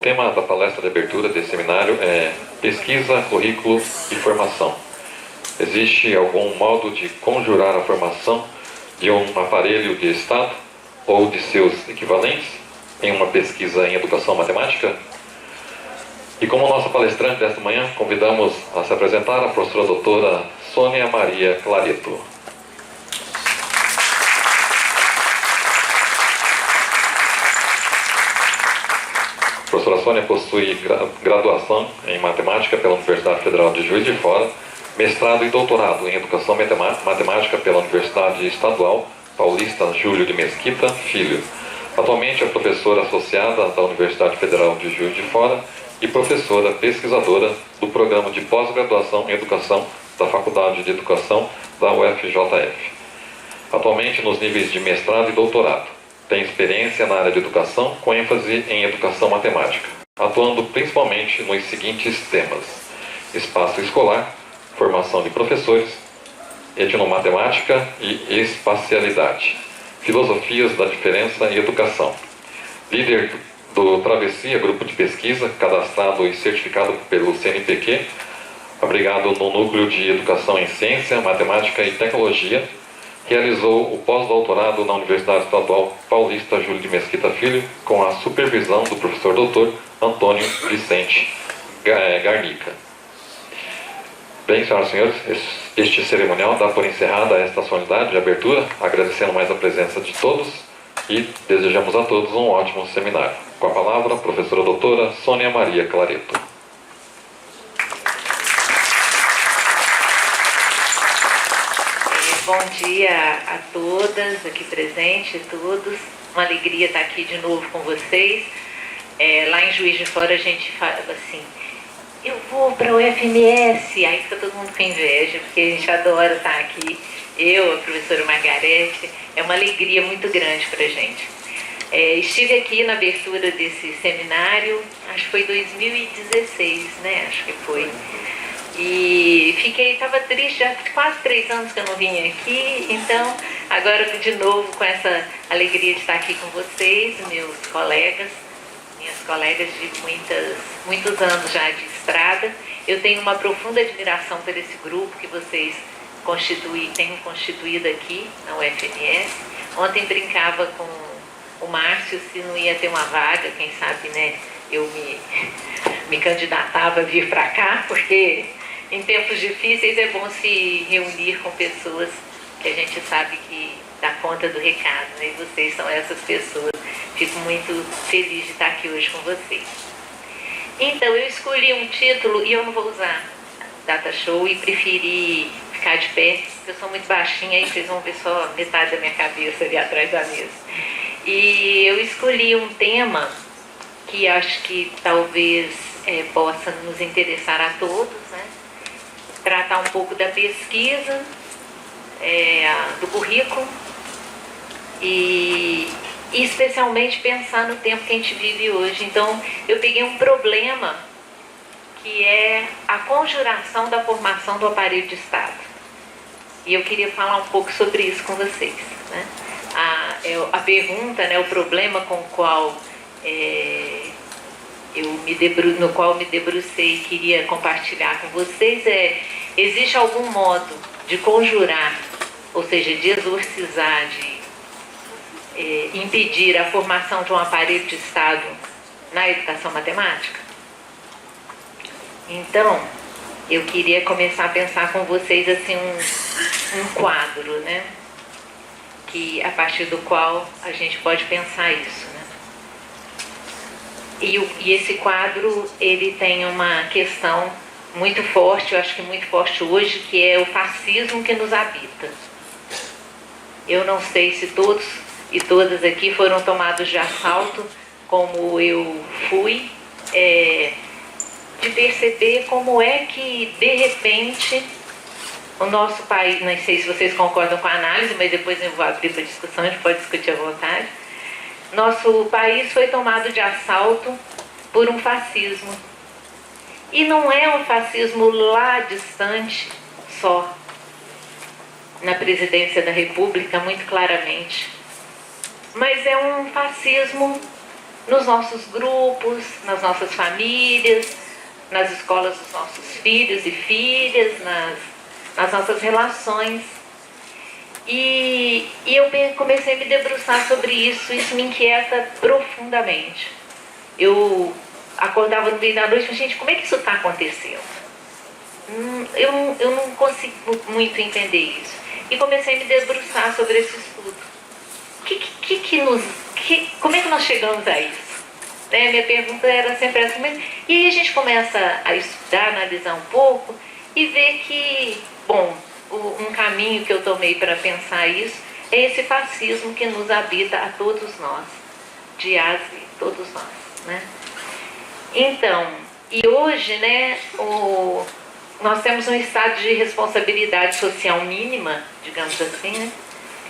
O tema da palestra de abertura desse seminário é Pesquisa, Currículo e Formação. Existe algum modo de conjurar a formação de um aparelho de Estado ou de seus equivalentes em uma pesquisa em educação matemática? E como nossa palestrante desta manhã, convidamos a se apresentar a professora doutora Sônia Maria Clareto. A professora Sônia possui graduação em Matemática pela Universidade Federal de Juiz de Fora, mestrado e doutorado em Educação Matemática pela Universidade Estadual Paulista Júlio de Mesquita Filho. Atualmente é professora associada da Universidade Federal de Juiz de Fora e professora pesquisadora do Programa de Pós-Graduação em Educação da Faculdade de Educação da UFJF. Atualmente nos níveis de mestrado e doutorado. Tem experiência na área de educação, com ênfase em educação matemática, atuando principalmente nos seguintes temas: espaço escolar, formação de professores, etnomatemática e espacialidade, filosofias da diferença e educação. Líder do Travessia, grupo de pesquisa, cadastrado e certificado pelo CNPq, abrigado no Núcleo de Educação em Ciência, Matemática e Tecnologia. Realizou o pós-doutorado na Universidade Estadual Paulista Júlio de Mesquita Filho, com a supervisão do professor doutor Antônio Vicente Garnica. Bem, senhoras e senhores, este cerimonial dá por encerrada esta solenidade de abertura, agradecendo mais a presença de todos e desejamos a todos um ótimo seminário. Com a palavra, a professora doutora Sônia Maria Clareto. Bom dia a todas aqui presentes, todos. Uma alegria estar aqui de novo com vocês. Lá em Juiz de Fora a gente fala assim: eu vou para o UFMS. Aí fica todo mundo com inveja, porque a gente adora estar aqui. Eu, a professora Margarete, é uma alegria muito grande para a gente. Estive aqui na abertura desse seminário, acho que foi 2016, né? Acho que foi. E estava triste, já quase 3 anos que eu não vinha aqui, então agora de novo com essa alegria de estar aqui com vocês, minhas colegas de muitos anos já de estrada. Eu tenho uma profunda admiração por esse grupo que vocês têm constituído aqui na UFMS. Ontem brincava com o Márcio se não ia ter uma vaga, quem sabe, né? Eu me candidatava a vir para cá, porque em tempos difíceis é bom se reunir com pessoas que a gente sabe que dá conta do recado, né? E vocês são essas pessoas. Fico muito feliz de estar aqui hoje com vocês. Então, eu escolhi um título e eu não vou usar data show e preferi ficar de pé, porque eu sou muito baixinha e vocês vão ver só metade da minha cabeça ali atrás da mesa. E eu escolhi um tema que acho que talvez possa nos interessar a todos, né? Tratar um pouco da pesquisa, do currículo e especialmente pensar no tempo que a gente vive hoje. Então, eu peguei um problema que é a conjuração da formação do aparelho de Estado. E eu queria falar um pouco sobre isso com vocês, né? A pergunta, né, o problema com o qual no qual me debrucei e queria compartilhar com vocês existe algum modo de conjurar, ou seja, de exorcizar, de impedir a formação de um aparelho de Estado na educação matemática? Então, eu queria começar a pensar com vocês assim um quadro, né? A partir do qual a gente pode pensar isso, né? E esse quadro, ele tem uma questão muito forte, eu acho que muito forte hoje, que é o fascismo que nos habita. Eu não sei se todos e todas aqui foram tomados de assalto, como eu fui, de perceber como é que, de repente, o nosso país, não sei se vocês concordam com a análise, mas depois eu vou abrir para discussão, a gente pode discutir à vontade. Nosso país foi tomado de assalto por um fascismo. E não é um fascismo lá distante só, na presidência da República, muito claramente. Mas é um fascismo nos nossos grupos, nas nossas famílias, nas escolas dos nossos filhos e filhas, nas nossas relações. E eu comecei a me debruçar sobre isso me inquieta profundamente. Eu acordava no meio da noite e falei, gente, como é que isso está acontecendo? Eu não consigo muito entender isso. E comecei a me debruçar sobre esse estudo. Como é que nós chegamos a isso? Né? Minha pergunta era sempre essa. E aí a gente começa a estudar, analisar um pouco e ver que, bom, um caminho que eu tomei para pensar isso é esse fascismo que nos habita a todos nós, de A a Z, todos nós, né? Então, e hoje, né, nós temos um estado de responsabilidade social mínima, digamos assim, né?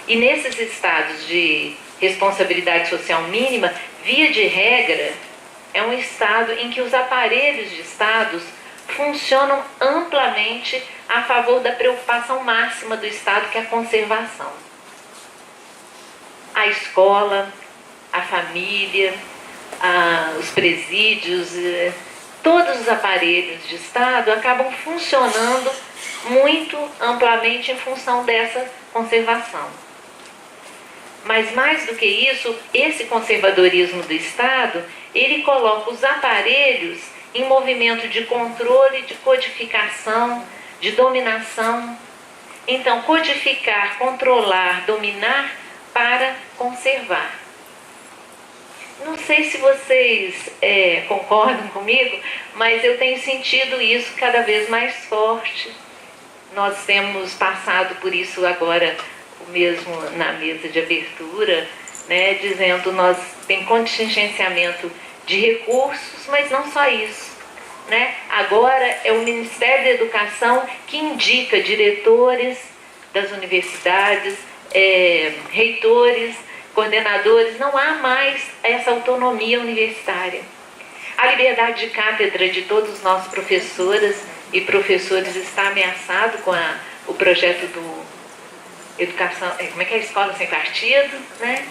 E nesses estados de responsabilidade social mínima, via de regra, é um estado em que os aparelhos de estados funcionam amplamente a favor da preocupação máxima do Estado, que é a conservação. A escola, a família, os presídios, todos os aparelhos de Estado acabam funcionando muito amplamente em função dessa conservação. Mas mais do que isso, esse conservadorismo do Estado, ele coloca os aparelhos em movimento de controle, de codificação, de dominação. Então, codificar, controlar, dominar para conservar. Não sei se vocês concordam comigo, mas eu tenho sentido isso cada vez mais forte. Nós temos passado por isso agora, mesmo na mesa de abertura, né, dizendo nós tem contingenciamento de recursos, mas não só isso, né? Agora é o Ministério da Educação que indica diretores das universidades, reitores, coordenadores. Não há mais essa autonomia universitária. A liberdade de cátedra de todos nós, professoras e professores, está ameaçado com o projeto do educação, como é que é? Escola sem partido, né?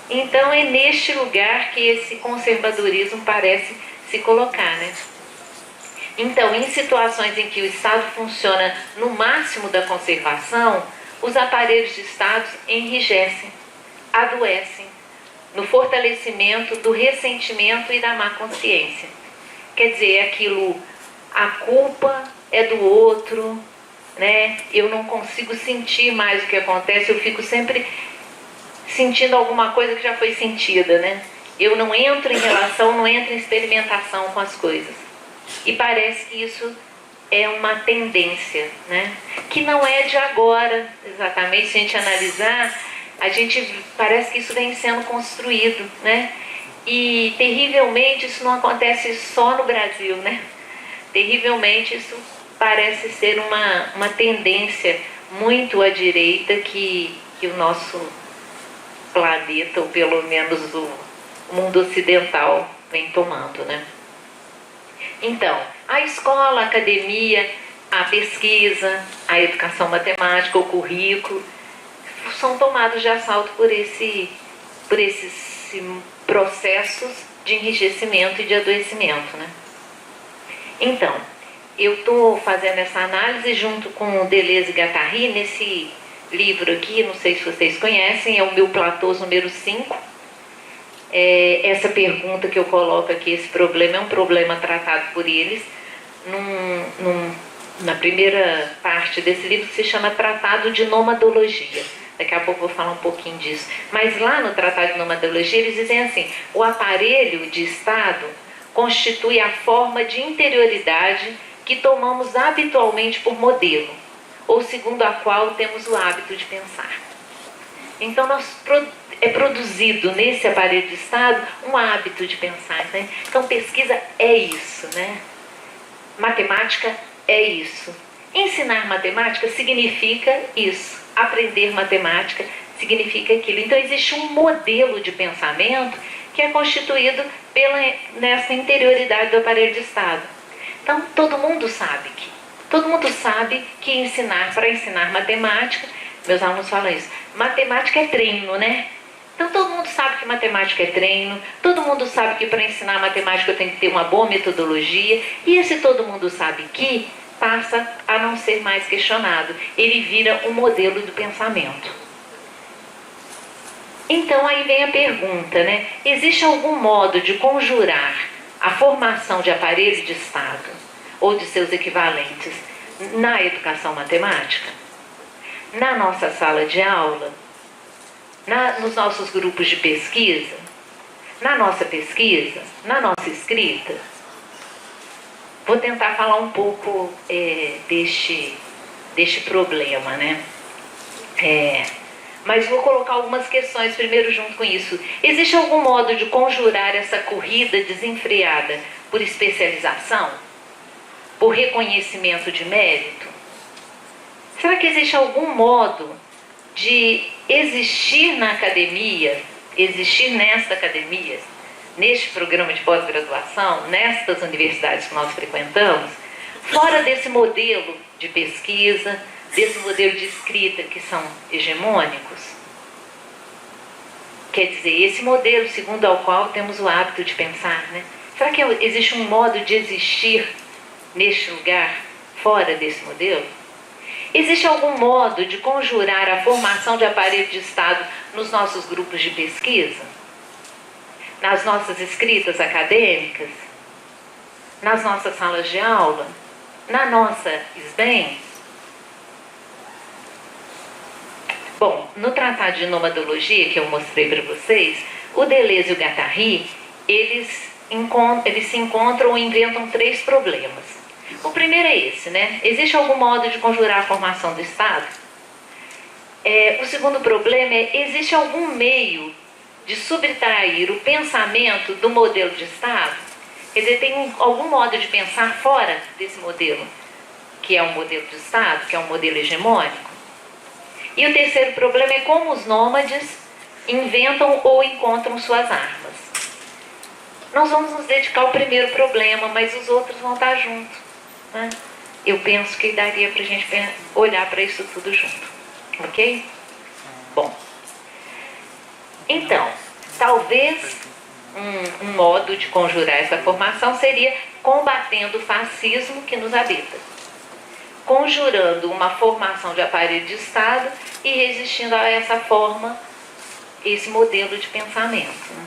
Então é neste lugar que esse conservadorismo parece se colocar, né? Então, em situações em que o Estado funciona no máximo da conservação, os aparelhos de Estado enrijecem, adoecem, no fortalecimento do ressentimento e da má consciência. Quer dizer, aquilo, a culpa é do outro, né? Eu não consigo sentir mais o que acontece, eu fico sempre sentindo alguma coisa que já foi sentida, né? Eu não entro em relação, não entro em experimentação com as coisas. E parece que isso é uma tendência, né? Que não é de agora, exatamente. Se a gente analisar, parece que isso vem sendo construído, né? E terrivelmente isso não acontece só no Brasil, né? Terrivelmente isso parece ser uma tendência muito à direita que o nosso planeta, ou pelo menos o mundo ocidental, vem tomando, né? Então, a escola, a academia, a pesquisa, a educação matemática, o currículo, são tomados de assalto por esses processos de enrijecimento e de adoecimento, né? Então, eu estou fazendo essa análise junto com o Deleuze e Guattari nesse livro aqui, não sei se vocês conhecem, é o meu Platôs número 5. Essa pergunta que eu coloco aqui, esse problema é um problema tratado por eles na primeira parte desse livro, que se chama Tratado de Nomadologia. Daqui a pouco eu vou falar um pouquinho disso. Mas lá no Tratado de Nomadologia eles dizem assim: o aparelho de Estado constitui a forma de interioridade que tomamos habitualmente por modelo, ou segundo a qual temos o hábito de pensar. Então é produzido nesse aparelho de Estado um hábito de pensar, né? Então pesquisa é isso, né? Matemática é isso. Ensinar matemática significa isso. Aprender matemática significa aquilo. Então existe um modelo de pensamento que é constituído nessa interioridade do aparelho de Estado. Então todo mundo sabe que para ensinar matemática, meus alunos falam isso, matemática é treino, né? Então todo mundo sabe que matemática é treino, todo mundo sabe que para ensinar matemática eu tenho que ter uma boa metodologia, e esse todo mundo sabe que passa a não ser mais questionado. Ele vira um modelo do pensamento. Então aí vem a pergunta, né? Existe algum modo de conjurar a formação de aparelho de Estado ou de seus equivalentes na educação matemática? Na nossa sala de aula? Nos nossos grupos de pesquisa? Na nossa pesquisa? Na nossa escrita? Vou tentar falar um pouco deste problema, né? Mas vou colocar algumas questões primeiro junto com isso. Existe algum modo de conjurar essa corrida desenfreada por especialização? Por reconhecimento de mérito? Será que existe algum modo de existir na academia, existir nesta academia, neste programa de pós-graduação, nestas universidades que nós frequentamos, fora desse modelo de pesquisa, desse modelo de escrita que são hegemônicos? Quer dizer, esse modelo segundo ao qual temos o hábito de pensar, né? Será que existe um modo de existir neste lugar, fora desse modelo? Existe algum modo de conjurar a formação de aparelho de Estado nos nossos grupos de pesquisa? Nas nossas escritas acadêmicas? Nas nossas salas de aula? Na nossa SBEM? Bom, no Tratado de Nomadologia que eu mostrei para vocês, o Deleuze e o Guattari, eles se encontram e inventam 3 problemas. O primeiro é esse, né? Existe algum modo de conjurar a formação do Estado? O segundo problema é, existe algum meio de subtrair o pensamento do modelo de Estado? Quer dizer, tem algum modo de pensar fora desse modelo, que é um modelo de Estado, que é um modelo hegemônico? E o terceiro problema é como os nômades inventam ou encontram suas armas. Nós vamos nos dedicar ao primeiro problema, mas os outros vão estar juntos, né? Eu penso que daria para a gente olhar para isso tudo junto, ok? Bom, então, talvez um modo de conjurar essa formação seria combatendo o fascismo que nos habita, conjurando uma formação de aparelho de Estado e resistindo a essa forma, esse modelo de pensamento, né?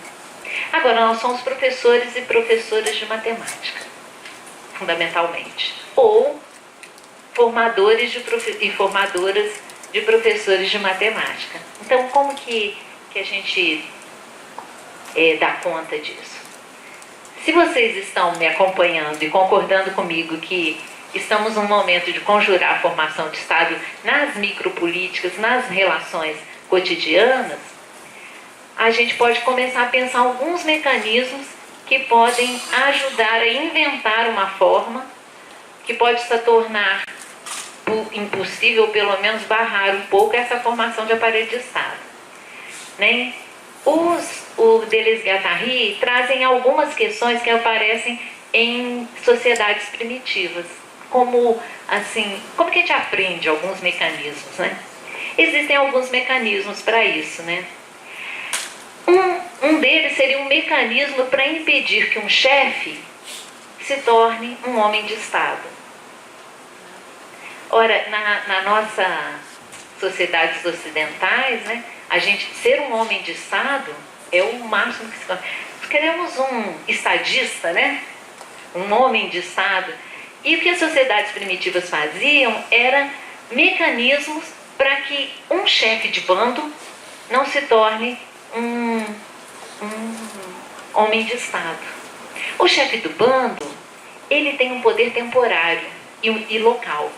Agora, nós somos professores e professoras de matemática, fundamentalmente, ou formadores e formadoras de professores de matemática. Então, como que a gente dá conta disso? Se vocês estão me acompanhando e concordando comigo que estamos num momento de conjurar a formação de Estado nas micropolíticas, nas relações cotidianas, a gente pode começar a pensar alguns mecanismos que podem ajudar a inventar uma forma que pode se tornar impossível, ou pelo menos barrar um pouco essa formação de aparelho de Estado, né? O Deleuze e Guattari trazem algumas questões que aparecem em sociedades primitivas, como que a gente aprende alguns mecanismos, né? Existem alguns mecanismos para isso, né? Um deles seria um mecanismo para impedir que um chefe se torne um homem de Estado. Ora, na nossa sociedades ocidentais, né, a gente ser um homem de Estado é o máximo que se torna. Queremos um estadista, né? Um homem de Estado. E o que as sociedades primitivas faziam era mecanismos para que um chefe de bando não se torne um homem de Estado. O chefe do bando, ele tem um poder temporário e local.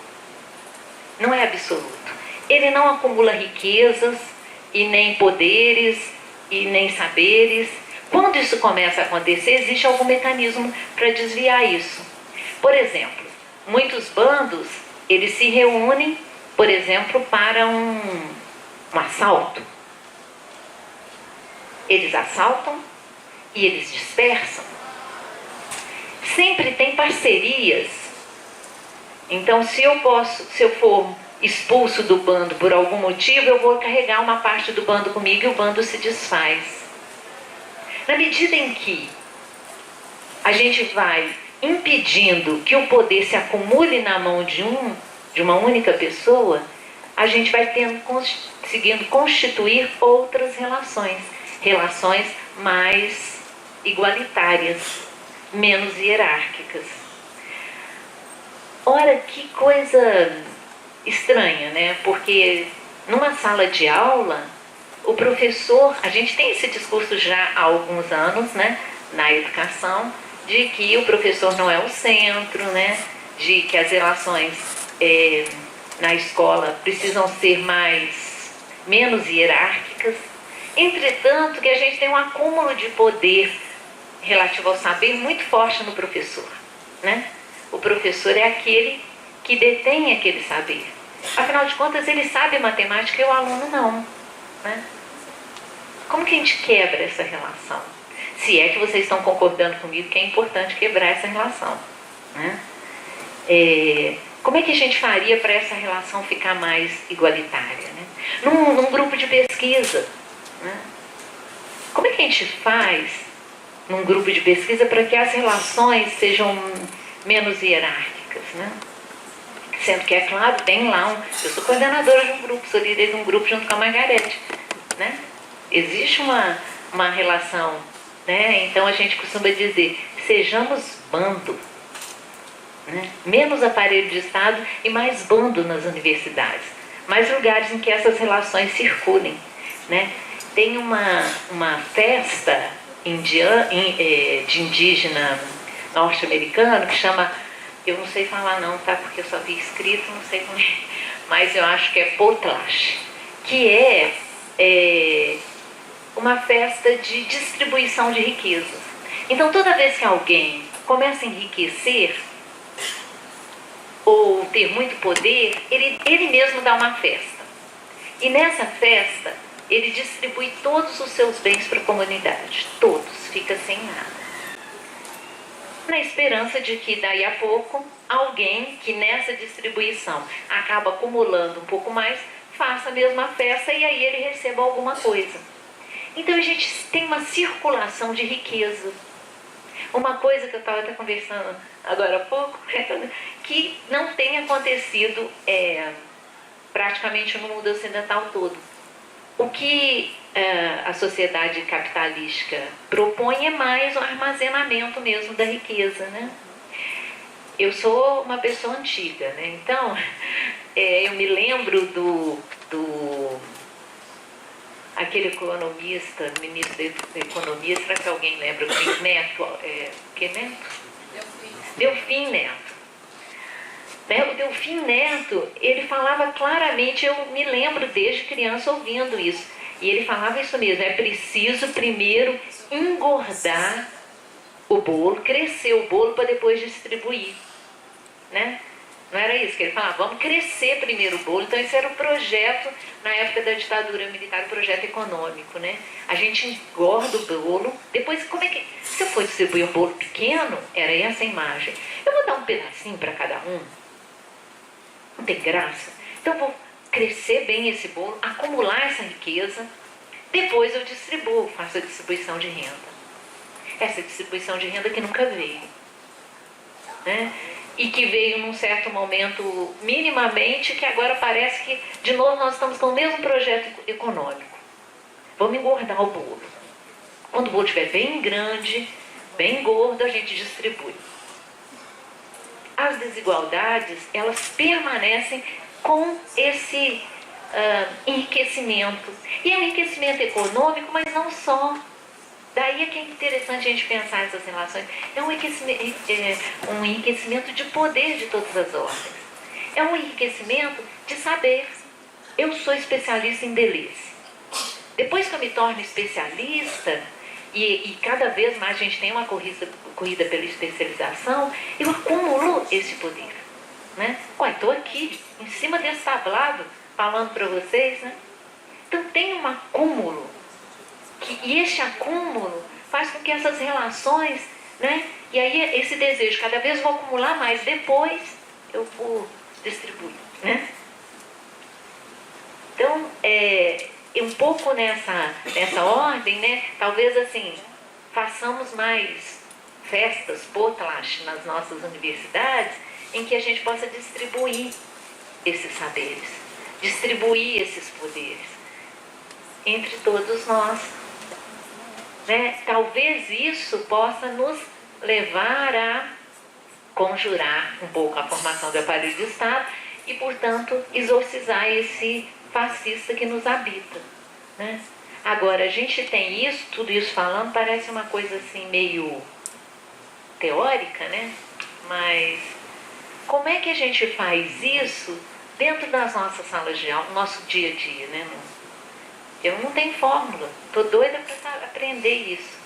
Não é absoluto. Ele não acumula riquezas e nem poderes e nem saberes. Quando isso começa a acontecer, existe algum mecanismo para desviar isso. Por exemplo, muitos bandos, eles se reúnem, por exemplo, para um assalto. Eles assaltam e eles dispersam. Sempre tem parcerias. Então, se eu for expulso do bando por algum motivo, eu vou carregar uma parte do bando comigo e o bando se desfaz. Na medida em que a gente vai impedindo que o poder se acumule na mão de uma única pessoa, a gente vai conseguindo constituir outras relações mais igualitárias, menos hierárquicas. Ora, que coisa estranha, né? Porque numa sala de aula, o professor, a gente tem esse discurso já há alguns anos, né, na educação, de que o professor não é o centro, né, de que as relações na escola precisam ser menos hierárquicas. Entretanto, que a gente tem um acúmulo de poder relativo ao saber muito forte no professor, né? O professor é aquele que detém aquele saber. Afinal de contas, ele sabe matemática e o aluno não, né? Como que a gente quebra essa relação? Se é que vocês estão concordando comigo que é importante quebrar essa relação, né? Como é que a gente faria para essa relação ficar mais igualitária, né? Num grupo de pesquisa, né? Como é que a gente faz num grupo de pesquisa para que as relações sejam menos hierárquicas, né? Sendo que, é claro, tem lá eu sou coordenadora de um grupo, sou líder de um grupo junto com a Margarete, né? Existe uma relação, né? Então a gente costuma dizer, sejamos bando, né? Menos aparelho de Estado e mais bando nas universidades, mais lugares em que essas relações circulem, né? Tem uma festa de indígena norte-americano que chama, eu não sei falar não, tá? Porque eu só vi escrito, não sei como é, mas eu acho que é potlatch, que é uma festa de distribuição de riquezas. Então, toda vez que alguém começa a enriquecer ou ter muito poder, ele mesmo dá uma festa. E nessa festa, ele distribui todos os seus bens para a comunidade. Todos, fica sem nada. Na esperança de que daí a pouco, alguém que nessa distribuição acaba acumulando um pouco mais, faça a mesma festa e aí ele receba alguma coisa. Então a gente tem uma circulação de riqueza. Uma coisa que eu estava até conversando agora há pouco, que não tem acontecido praticamente no mundo ocidental todo. O que a sociedade capitalística propõe é mais o armazenamento mesmo da riqueza, né? Eu sou uma pessoa antiga, né? Então, eu me lembro aquele economista, ministro da Economia, será que alguém lembra? Neto, que Neto? Delfim Neto. O Delfim Neto, ele falava claramente, eu me lembro desde criança ouvindo isso, e ele falava isso mesmo, é preciso primeiro engordar o bolo, crescer o bolo para depois distribuir, né? Não era isso que ele falava, vamos crescer primeiro o bolo. Então esse era o projeto, na época da ditadura militar, o projeto econômico, né? A gente engorda o bolo, depois como é que... Se eu for distribuir um bolo pequeno, era essa a imagem. Eu vou dar um pedacinho para cada um, não tem graça. Então eu vou crescer bem esse bolo, acumular essa riqueza, depois eu distribuo, faço a distribuição de renda. Essa distribuição de renda que nunca veio, né? E que veio num certo momento minimamente, que agora parece que, de novo, nós estamos com o mesmo projeto econômico. Vamos engordar o bolo. Quando o bolo estiver bem grande, bem gordo, a gente distribui. As desigualdades, elas permanecem com esse enriquecimento. E é um enriquecimento econômico, mas não só. Daí é que é interessante a gente pensar essas relações. É um enriquecimento de poder de todas as ordens. É um enriquecimento de saber. Eu sou especialista em Deleuze. Depois que eu me torno especialista, e cada vez mais a gente tem uma corrida pela especialização, eu acumulo esse poder, né? Estou aqui, em cima desse tablado, falando para vocês, né? Então tem um acúmulo. E esse acúmulo faz com que essas relações, né? E aí esse desejo, cada vez vou acumular mais, depois eu vou distribuir, né? Então, um pouco nessa ordem, né? Talvez assim, façamos mais festas, potlatch, nas nossas universidades, em que a gente possa distribuir esses saberes, distribuir esses poderes entre todos nós. Né? Talvez isso possa nos levar a conjurar um pouco a formação do aparelho de Estado e, portanto, exorcizar esse fascista que nos habita. Né? Agora, a gente tem isso, tudo isso falando, parece uma coisa assim meio teórica, né? Mas como é que a gente faz isso dentro das nossas salas de aula, no nosso dia a dia, né? Eu não tenho fórmula, estou doida para aprender isso.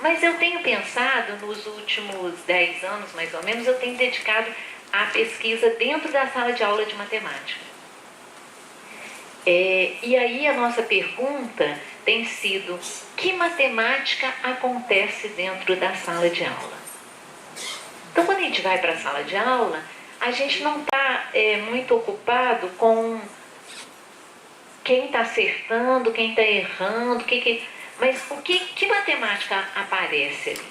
Mas eu tenho pensado, nos últimos 10 anos, mais ou menos, eu tenho dedicado à pesquisa dentro da sala de aula de matemática. E aí a nossa pergunta tem sido: que matemática acontece dentro da sala de aula? Então, quando a gente vai para a sala de aula, a gente não está muito ocupado com quem está acertando, quem está errando, mas que matemática aparece ali?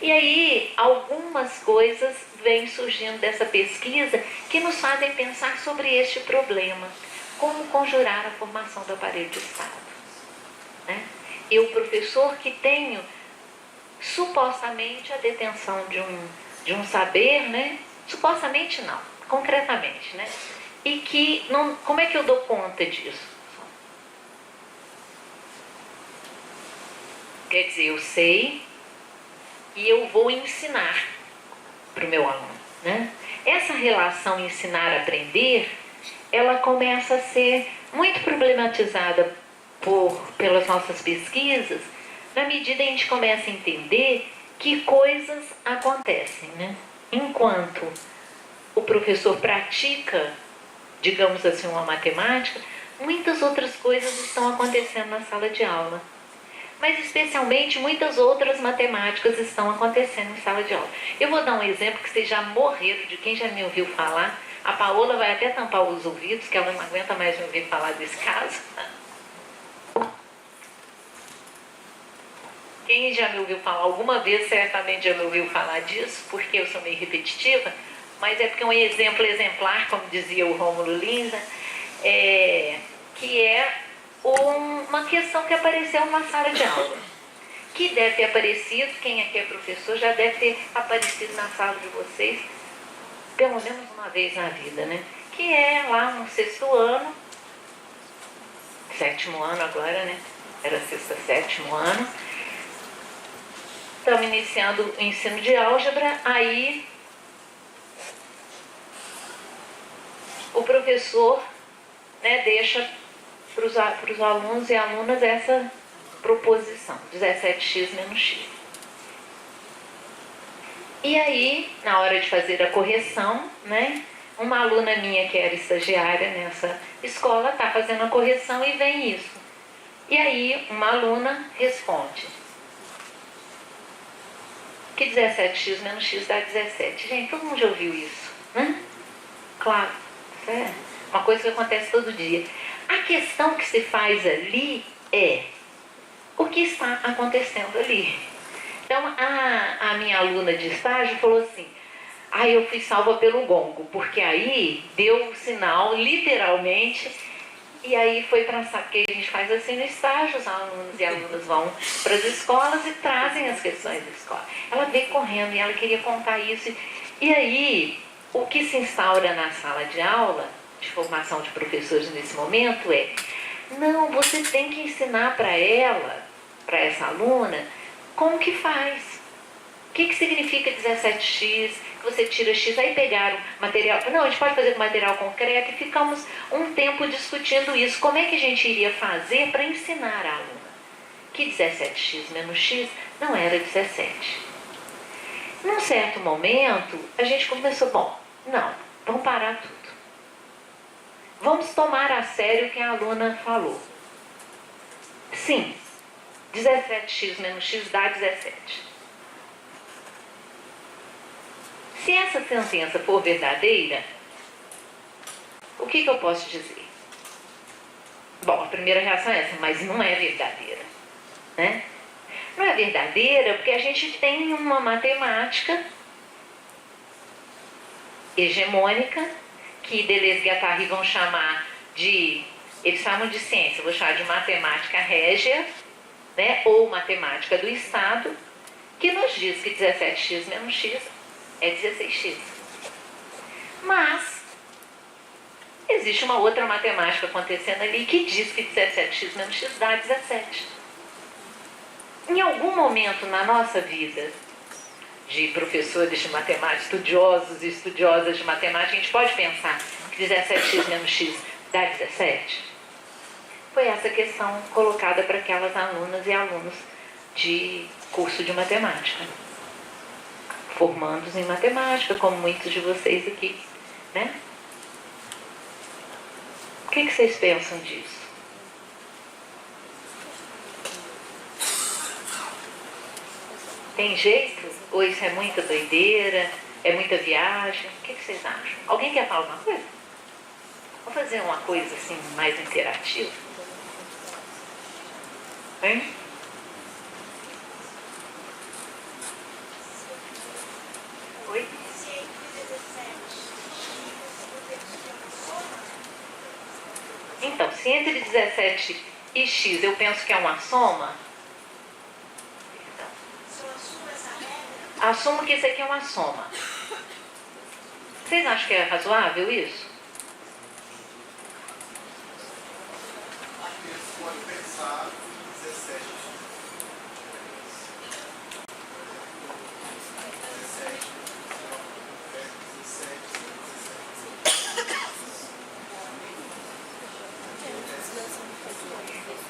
E aí, algumas coisas vêm surgindo dessa pesquisa que nos fazem pensar sobre este problema. Como conjurar a formação do aparelho de Estado? Né? Eu, professor, que tenho supostamente a detenção de um saber, né? Supostamente não, concretamente, né? E que não, como é que eu dou conta disso? Quer dizer, eu sei e eu vou ensinar para o meu aluno, né? Essa relação ensinar-aprender, ela começa a ser muito problematizada pelas nossas pesquisas, na medida em que a gente começa a entender que coisas acontecem, né? Enquanto o professor pratica, digamos assim, uma matemática, muitas outras coisas estão acontecendo na sala de aula. Mas especialmente muitas outras matemáticas estão acontecendo em sala de aula. Eu vou dar um exemplo que vocês já morreram de quem já me ouviu falar. A Paola vai até tampar os ouvidos, que ela não aguenta mais me ouvir falar desse caso. Quem já me ouviu falar alguma vez, certamente já me ouviu falar disso, porque eu sou meio repetitiva, mas é porque é um exemplo exemplar, como dizia o Rômulo Linza, que é uma questão que apareceu numa sala de aula, que deve ter aparecido, quem aqui é professor já deve ter aparecido na sala de vocês pelo menos uma vez na vida, né? Que é lá no 6º ano, 7º ano agora, né? Era 6º, 7º ano. Estamos iniciando o ensino de álgebra, aí o professor, né, deixa para os alunos e alunas essa proposição, 17x menos x. E aí, na hora de fazer a correção, né, uma aluna minha que era estagiária nessa escola está fazendo a correção e vem isso. E aí, uma aluna responde que 17x menos x dá 17. Gente, todo mundo já ouviu isso, né? Claro, isso é uma coisa que acontece todo dia. A questão que se faz ali é o que está acontecendo ali. Então, a minha aluna de estágio falou assim: eu fui salva pelo gongo, porque aí deu o sinal, literalmente, e aí foi para porque a gente faz assim no estágio, os alunos e alunas vão para as escolas e trazem as questões da escola. Ela veio correndo e ela queria contar isso. E aí, o que se instaura na sala de aula, de formação de professores nesse momento, é: não, você tem que ensinar para ela, para essa aluna, como que faz. O que significa 17x, que você tira x, aí pegaram material. Não, a gente pode fazer com material concreto, e ficamos um tempo discutindo isso. Como é que a gente iria fazer para ensinar a aluna que 17x menos x não era 17. Num certo momento, a gente começou: bom, não, vamos parar tudo. Vamos tomar a sério o que a aluna falou. Sim, 17x menos x dá 17. Se essa sentença for verdadeira, o que eu posso dizer? Bom, a primeira reação é essa: mas não é verdadeira, né? Não é verdadeira porque a gente tem uma matemática hegemônica, que Deleuze e Guattari vão chamar de, eles chamam de ciência, eu vou chamar de matemática régia, né, ou matemática do Estado, que nos diz que 17x menos x é 16x. Mas existe uma outra matemática acontecendo ali que diz que 17x menos x dá 17. Em algum momento na nossa vida, de professores de matemática, estudiosos e estudiosas de matemática, a gente pode pensar que 17x menos x dá 17? Foi essa questão colocada para aquelas alunas e alunos de curso de matemática, formandos em matemática, como muitos de vocês aqui, né? O que vocês pensam disso? Tem jeito? Ou isso é muita doideira? É muita viagem? O que vocês acham? Alguém quer falar alguma coisa? Vamos fazer uma coisa assim mais interativa? Hein? Oi? Então, se entre 17 e x eu penso que é uma soma, assumo que isso aqui é uma soma. Vocês acham que é razoável isso? Pode pensar 17. 17.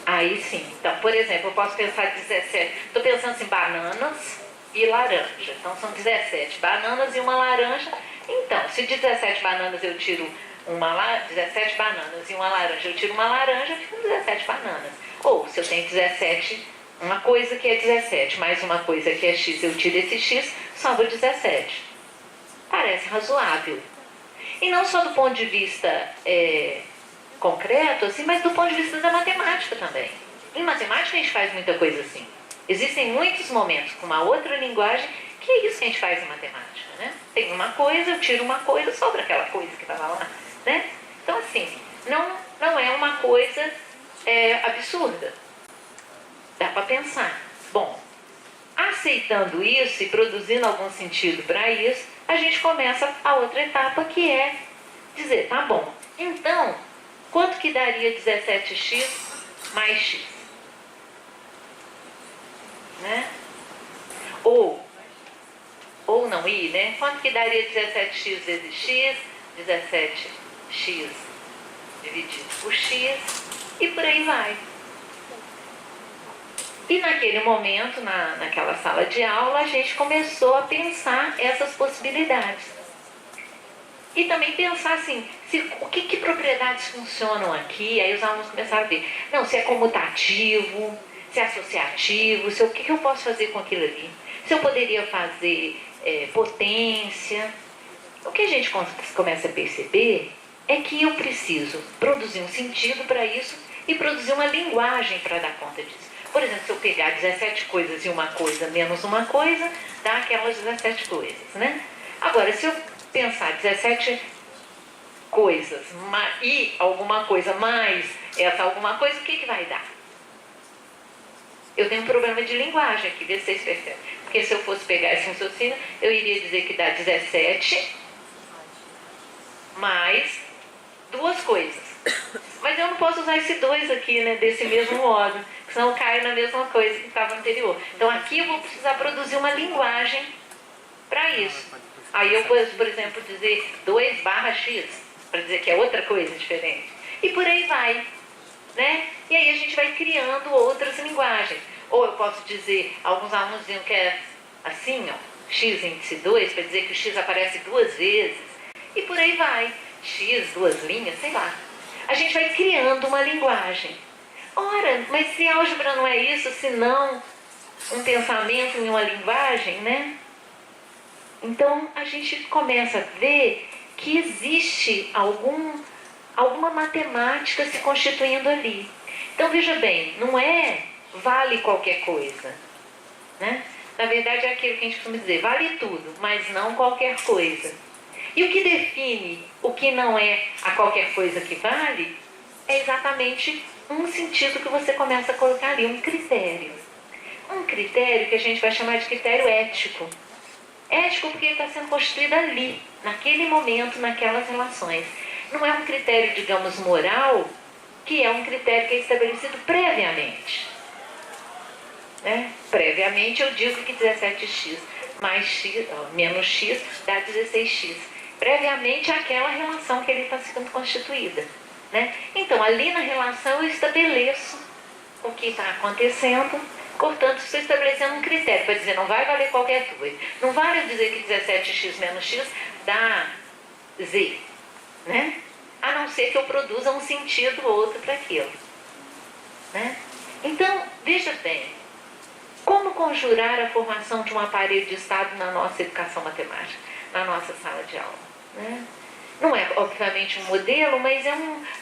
Aí sim. Então, por exemplo, eu posso pensar 17. Estou pensando assim, bananas e laranja. Então, são 17 bananas e uma laranja. Então, se de 17 bananas eu tiro 17 bananas e uma laranja, eu tiro uma laranja, ficam 17 bananas. Ou, se eu tenho 17, uma coisa que é 17, mais uma coisa que é x, eu tiro esse x, sobra 17. Parece razoável. E não só do ponto de vista concreto, assim, mas do ponto de vista da matemática também. Em matemática a gente faz muita coisa assim. Existem muitos momentos com uma outra linguagem que é isso que a gente faz em matemática, né? Tem uma coisa, eu tiro uma coisa, sobra aquela coisa que estava lá, né? Então, assim, não é uma coisa absurda. Dá para pensar. Bom, aceitando isso e produzindo algum sentido para isso, a gente começa a outra etapa, que é dizer, tá bom, então, quanto que daria 17x mais x? Né? Ou não ir, né? Quanto que daria 17x vezes x? 17x dividido por x, e por aí vai. E naquele momento, naquela sala de aula, a gente começou a pensar essas possibilidades. E também pensar assim, que propriedades funcionam aqui. Aí os alunos começaram a ver, não, se é comutativo, se é associativo, o que eu posso fazer com aquilo ali. Se eu poderia fazer potência. O que a gente começa a perceber é que eu preciso produzir um sentido para isso e produzir uma linguagem para dar conta disso. Por exemplo, se eu pegar 17 coisas e uma coisa menos uma coisa, dá aquelas 17 coisas, né? Agora, se eu pensar 17 coisas e alguma coisa mais essa alguma coisa, o que vai dar? Eu tenho um problema de linguagem aqui, vê se vocês percebem. Porque se eu fosse pegar esse raciocínio, eu iria dizer que dá 17 mais duas coisas. Mas eu não posso usar esse 2 aqui, né, desse mesmo modo, senão eu caio na mesma coisa que estava anterior. Então aqui eu vou precisar produzir uma linguagem para isso. Aí eu posso, por exemplo, dizer 2/x, para dizer que é outra coisa diferente. E por aí vai, né? E aí a gente vai criando outras linguagens. Ou eu posso dizer, alguns alunos diziam que é assim, ó, x índice 2, para dizer que o x aparece duas vezes. E por aí vai. X, duas linhas, sei lá. A gente vai criando uma linguagem. Ora, mas se álgebra não é isso, senão um pensamento em uma linguagem, né? Então a gente começa a ver que existe alguma matemática se constituindo ali. Então veja bem, não é vale qualquer coisa. né? Na verdade é aquilo que a gente costuma dizer, vale tudo, mas não qualquer coisa. E o que define o que não é a qualquer coisa que vale é exatamente um sentido que você começa a colocar ali, um critério. Um critério que a gente vai chamar de critério ético. Ético porque ele está sendo construído ali, naquele momento, naquelas relações. Não é um critério, digamos, moral, que é um critério que é estabelecido previamente. Né? Previamente eu digo que 17x mais x, menos x dá 16x. Previamente aquela relação que ele está sendo constituída. Né? Então, ali na relação eu estabeleço o que está acontecendo, portanto, estou estabelecendo um critério para dizer não vai valer qualquer coisa. Não vale eu dizer que 17x menos x dá z, né? A não ser que eu produza um sentido ou outro para aquilo. Né? Então, veja bem, como conjurar a formação de um aparelho de Estado na nossa educação matemática, na nossa sala de aula? Né? Não é, obviamente, um modelo, mas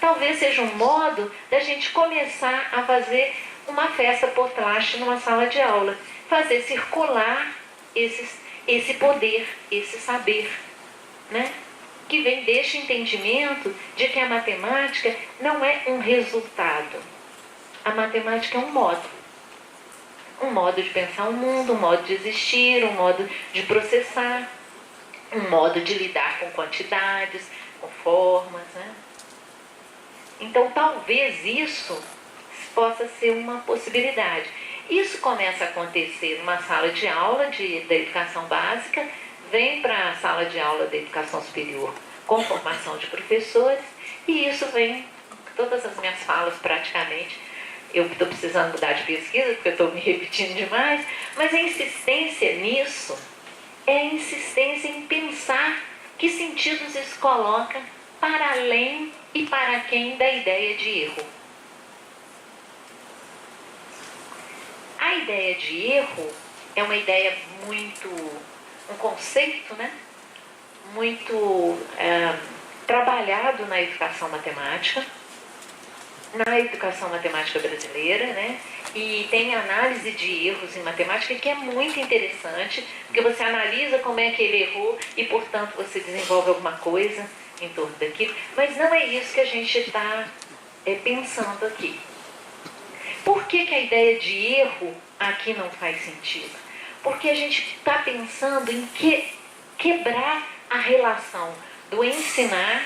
talvez seja um modo da gente começar a fazer uma festa potlache numa sala de aula. Fazer circular esse poder, esse saber, né? Que vem deste entendimento de que a matemática não é um resultado. A matemática é um modo. Um modo de pensar o mundo, um modo de existir, um modo de processar, um modo de lidar com quantidades, com formas, né? Então, talvez isso possa ser uma possibilidade. Isso começa a acontecer numa sala de aula da educação básica, vem para a sala de aula da educação superior com formação de professores, e isso vem, todas as minhas falas praticamente, eu estou precisando mudar de pesquisa, porque eu estou me repetindo demais, mas a insistência nisso é a insistência em pensar que sentidos isso coloca para além e para quem da ideia de erro. A ideia de erro é uma ideia muito, um conceito, né? Muito trabalhado na educação matemática brasileira, né? E tem análise de erros em matemática que é muito interessante, porque você analisa como é que ele errou e, portanto, você desenvolve alguma coisa em torno daquilo. Mas não é isso que a gente está pensando aqui. Por que a ideia de erro aqui não faz sentido? Porque a gente está pensando em quebrar a relação do ensinar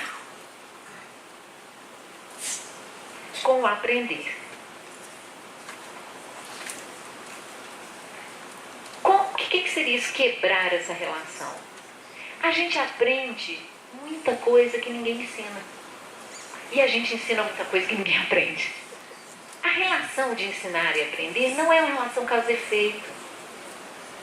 com o aprender. O que seria isso, quebrar essa relação? A gente aprende muita coisa que ninguém ensina. E a gente ensina muita coisa que ninguém aprende. A relação de ensinar e aprender não é uma relação causa e efeito.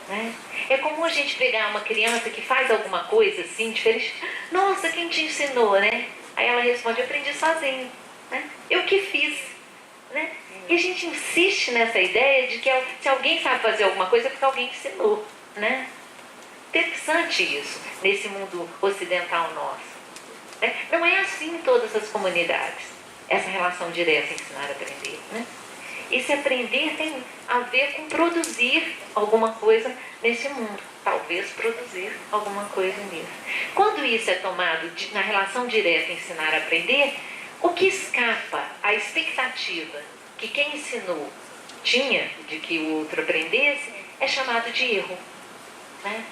Né? É comum a gente pegar uma criança que faz alguma coisa assim, diferente. Nossa, quem te ensinou, né? Aí ela responde, eu aprendi sozinho. Né? Eu que fiz. Né? E a gente insiste nessa ideia de que se alguém sabe fazer alguma coisa é porque alguém ensinou. Né? Interessante isso, nesse mundo ocidental nosso. Né? Não é assim em todas as comunidades, essa relação direta ensinar-aprender. Né? Esse aprender tem a ver com produzir alguma coisa nesse mundo. Talvez produzir alguma coisa nisso. Quando isso é tomado na relação direta ensinar-aprender, o que escapa à expectativa que quem ensinou tinha de que o outro aprendesse é chamado de erro. Né?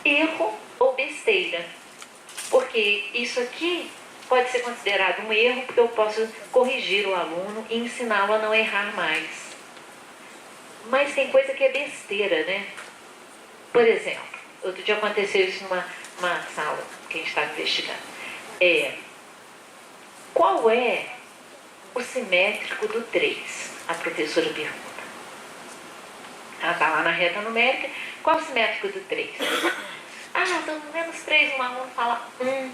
Erro ou besteira. Porque isso aqui pode ser considerado um erro porque eu posso corrigir o aluno e ensiná-lo a não errar mais. Mas tem coisa que é besteira, né? Por exemplo, outro dia aconteceu isso numa sala que a gente estava investigando. Qual é o simétrico do 3? A professora pergunta. Ela está lá na reta numérica. Qual é o simétrico do 3? Estou menos 3, um aluno fala 1.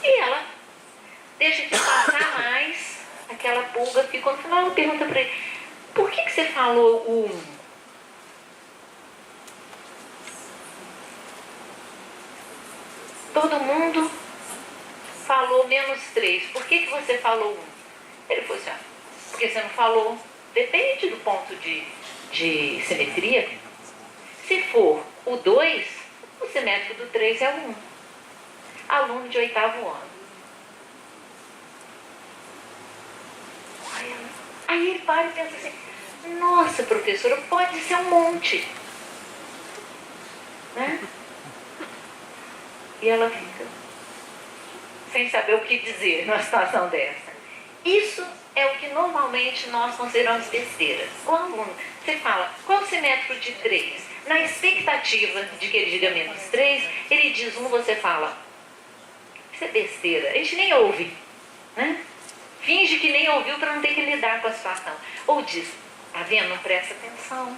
E ela deixa de passar mais, aquela pulga ficou no final, ela pergunta para ele, por que você falou o 1? Todo mundo falou menos 3, por que você falou 1? Ele falou assim, porque você não falou depende do ponto de simetria. Se for o 2, o simétrico do 3 é o 1. Aluno de 8º ano. Aí ele para e pensa assim, nossa, professora, pode ser um monte. Né? E ela fica sem saber o que dizer numa situação dessa. Isso é o que normalmente nós consideramos besteira. O aluno, você fala, qual o simétrico de 3? Na expectativa de que ele diga menos 3, ele diz 1, você fala, isso é besteira, a gente nem ouve, né? Finge que nem ouviu para não ter que lidar com a situação. Ou diz, tá vendo, não presta atenção,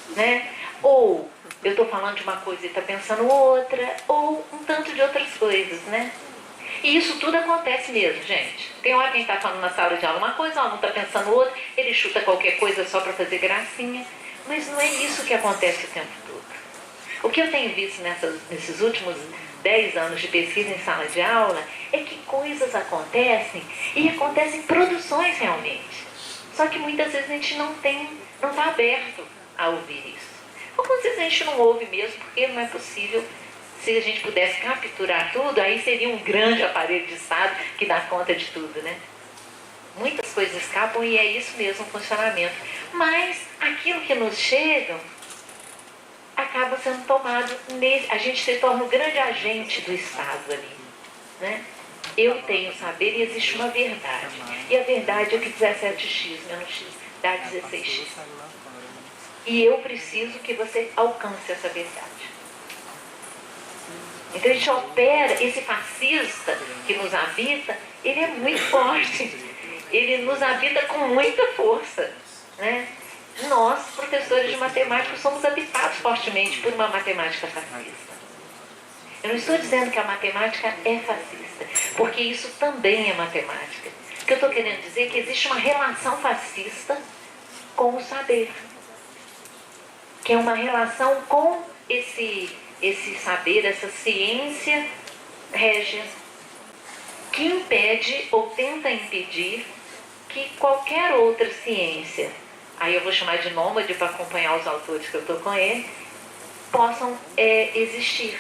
né? Ou, eu estou falando de uma coisa e está pensando outra, ou um tanto de outras coisas, né? E isso tudo acontece mesmo, gente. Tem hora que a gente está falando na sala de aula uma coisa, o aluno está pensando outra, ele chuta qualquer coisa só para fazer gracinha. Mas não é isso que acontece o tempo todo. O que eu tenho visto nesses últimos 10 anos de pesquisa em sala de aula é que coisas acontecem e acontecem produções realmente. Só que muitas vezes a gente não está aberto a ouvir isso. Algumas vezes a gente não ouve mesmo porque não é possível. Se a gente pudesse capturar tudo, aí seria um grande aparelho de Estado que dá conta de tudo, né? Muitas coisas escapam e é isso mesmo o funcionamento. Mas aquilo que nos chega acaba sendo tomado, a gente se torna o grande agente do Estado ali, né? Eu tenho saber e existe uma verdade. E a verdade é que 17x menos x dá 16x. E eu preciso que você alcance essa verdade. Então a gente opera, esse fascista que nos habita, ele é muito forte. Ele nos habita com muita força, né? Nós, professores de matemática, somos habitados fortemente por uma matemática fascista. Eu não estou dizendo que a matemática é fascista, porque isso também é matemática. O que eu estou querendo dizer é que existe uma relação fascista com o saber, que é uma relação com esse saber, essa ciência régia, que impede ou tenta impedir que qualquer outra ciência, aí eu vou chamar de nômade para acompanhar os autores que eu estou com ele, possam existir.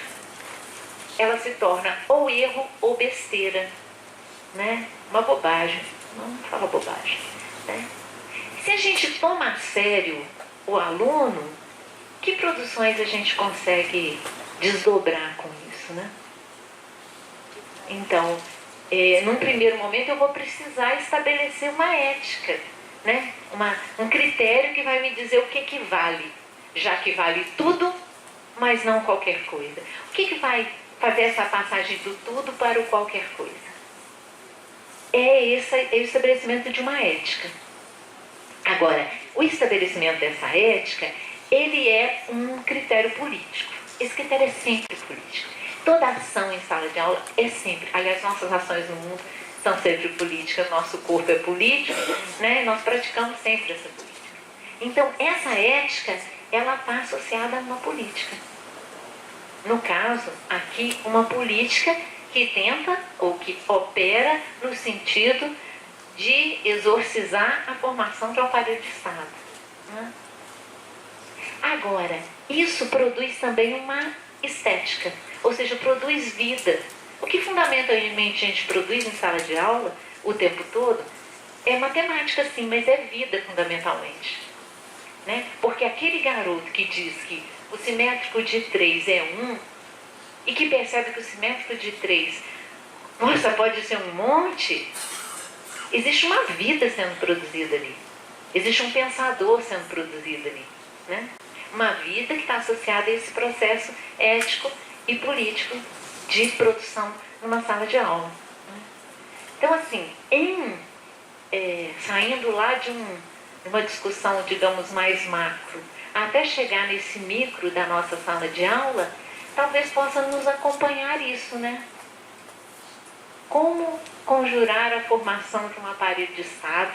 Ela se torna ou erro ou besteira, né? Uma bobagem. Não fala bobagem, né? Se a gente toma a sério o aluno, que produções a gente consegue desdobrar com isso, né? Então, num primeiro momento eu vou precisar estabelecer uma ética, né? Um critério que vai me dizer o que vale, já que vale tudo, mas não qualquer coisa. O que vai fazer essa passagem do tudo para o qualquer coisa? É o estabelecimento de uma ética. Agora, o estabelecimento dessa ética, ele é um critério político. Esse critério é sempre político. Toda ação em sala de aula é sempre, aliás, nossas ações no mundo são sempre políticas, nosso corpo é político, né? Nós praticamos sempre essa política. Então, essa ética, ela está associada a uma política. No caso, aqui, uma política que tenta ou que opera no sentido de exorcizar a formação de um aparelho de Estado, né? Agora, isso produz também uma estética, ou seja, produz vida. O que fundamentalmente a gente produz em sala de aula o tempo todo é matemática, sim, mas é vida fundamentalmente, né? Porque aquele garoto que diz que o simétrico de 3 é 1 e que percebe que o simétrico de 3, nossa, pode ser um monte, existe uma vida sendo produzida ali, existe um pensador sendo produzido ali, né? Uma vida que está associada a esse processo ético e político de produção numa sala de aula, né? Então, assim, saindo lá de uma discussão, digamos, mais macro, até chegar nesse micro da nossa sala de aula, talvez possa nos acompanhar isso, né? Como conjurar a formação de um aparelho de Estado,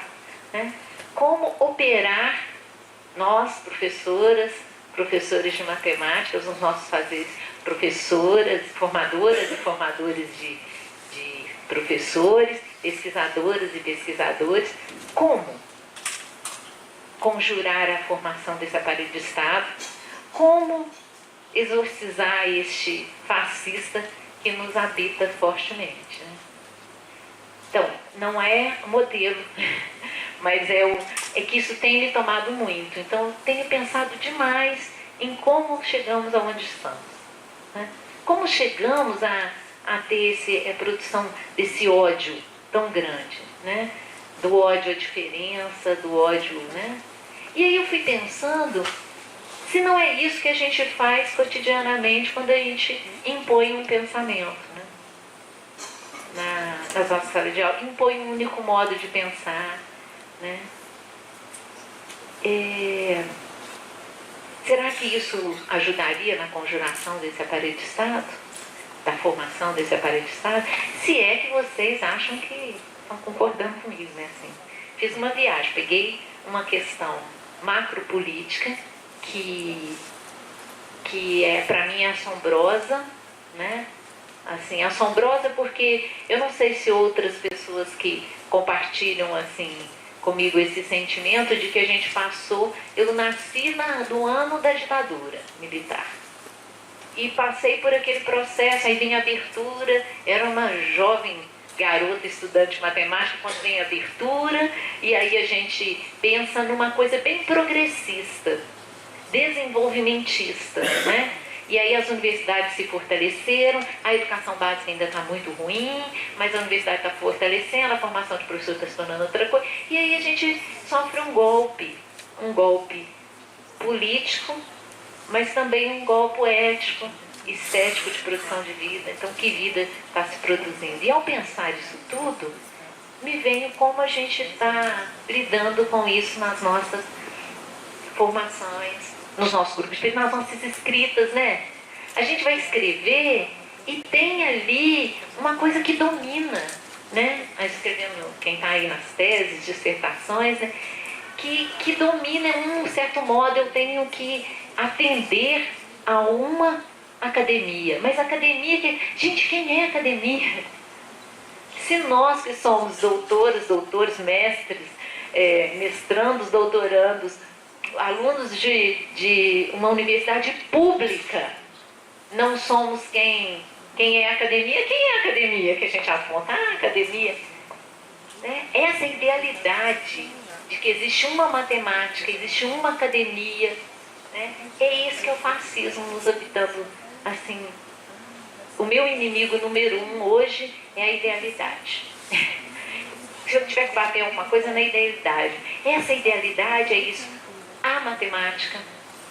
né? Como operar nós, professores de matemática, os nossos fazeres, professoras, formadoras e formadores de professores, pesquisadoras e pesquisadores, como conjurar a formação desse aparelho de Estado, como exorcizar este fascista que nos habita fortemente, né? Então, não é modelo, mas é que isso tem me tomado muito. Então, eu tenho pensado demais em como chegamos aonde estamos, né? Como chegamos a ter a produção desse ódio tão grande, né? Do ódio à diferença, do ódio, né? E aí eu fui pensando, se não é isso que a gente faz cotidianamente quando a gente impõe um pensamento, né? Nas nossas salas de aula, impõe um único modo de pensar, né? Será que isso ajudaria na conjuração desse aparelho de Estado? Da formação desse aparelho de Estado? Se é que vocês acham que estão concordando comigo, né? Assim, fiz uma viagem, peguei uma questão macropolítica que para mim é assombrosa, né? Assim, assombrosa porque eu não sei se outras pessoas que compartilham assim comigo esse sentimento de que a gente passou. Eu nasci no ano da ditadura militar e passei por aquele processo, aí vem a abertura, era uma jovem garota estudante de matemática quando vem a abertura, e aí a gente pensa numa coisa bem progressista, desenvolvimentista, né? E aí as universidades se fortaleceram, a educação básica ainda está muito ruim, mas a universidade está fortalecendo, a formação de professor está se tornando outra coisa, e aí a gente sofre um golpe político, mas também um golpe ético, estético de produção de vida. Então, que vida está se produzindo? E ao pensar isso tudo, me vem como a gente está lidando com isso nas nossas formações, nos nossos grupos, nas nossas escritas, né? A gente vai escrever e tem ali uma coisa que domina, né? Escrevendo, quem está aí nas teses, dissertações, né? Que domina, um certo modo, eu tenho que atender a uma academia. Mas academia, gente, quem é academia? Se nós que somos doutores, mestres, mestrandos, doutorandos, alunos de uma universidade pública, não somos quem é academia? Quem é academia que a gente aponta? Academia. Né? Essa idealidade de que existe uma matemática, existe uma academia, né? É isso que é o fascismo nos habitando. Assim, o meu inimigo número 1 hoje é a idealidade. Se eu tiver que bater alguma coisa na idealidade, essa idealidade é isso. A matemática,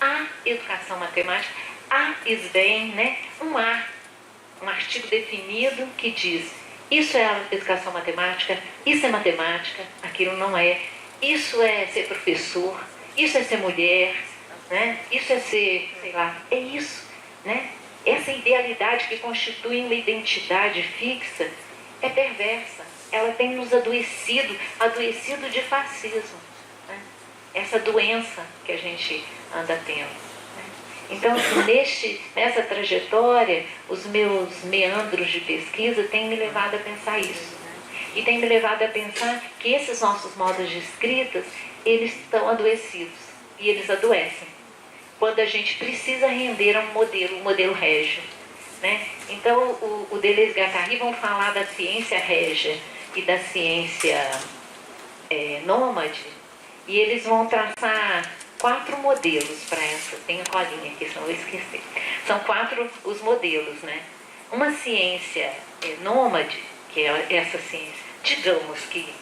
a educação matemática, a SBEM, né? Um artigo definido que diz: isso é a educação matemática, isso é matemática, aquilo não é. Isso é ser professor, isso é ser mulher, né? Isso é ser, sei lá, é isso, né? Essa idealidade que constitui uma identidade fixa é perversa. Ela tem nos adoecido de fascismo, né? Essa doença que a gente anda tendo, né? Então, assim, nessa trajetória, os meus meandros de pesquisa têm me levado a pensar isso. E tem me levado a pensar que esses nossos modos de escritas, eles estão adoecidos. E eles adoecem quando a gente precisa render a um modelo régio, né? Então, o Deleuze-Guattari vão falar da ciência régia e da ciência nômade, e eles vão traçar 4 modelos para essa. Tem a colinha aqui, senão eu esqueci. São 4 os modelos, né? Uma ciência nômade, que é essa ciência, digamos que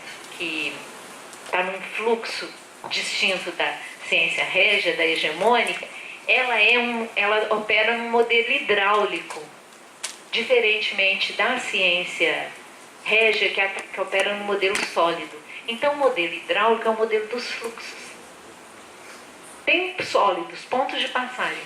está num fluxo distinto da ciência régia, da hegemônica, ela opera num modelo hidráulico, diferentemente da ciência régia, que opera num modelo sólido. Então, o modelo hidráulico é o modelo dos fluxos. Tem sólidos, pontos de passagem,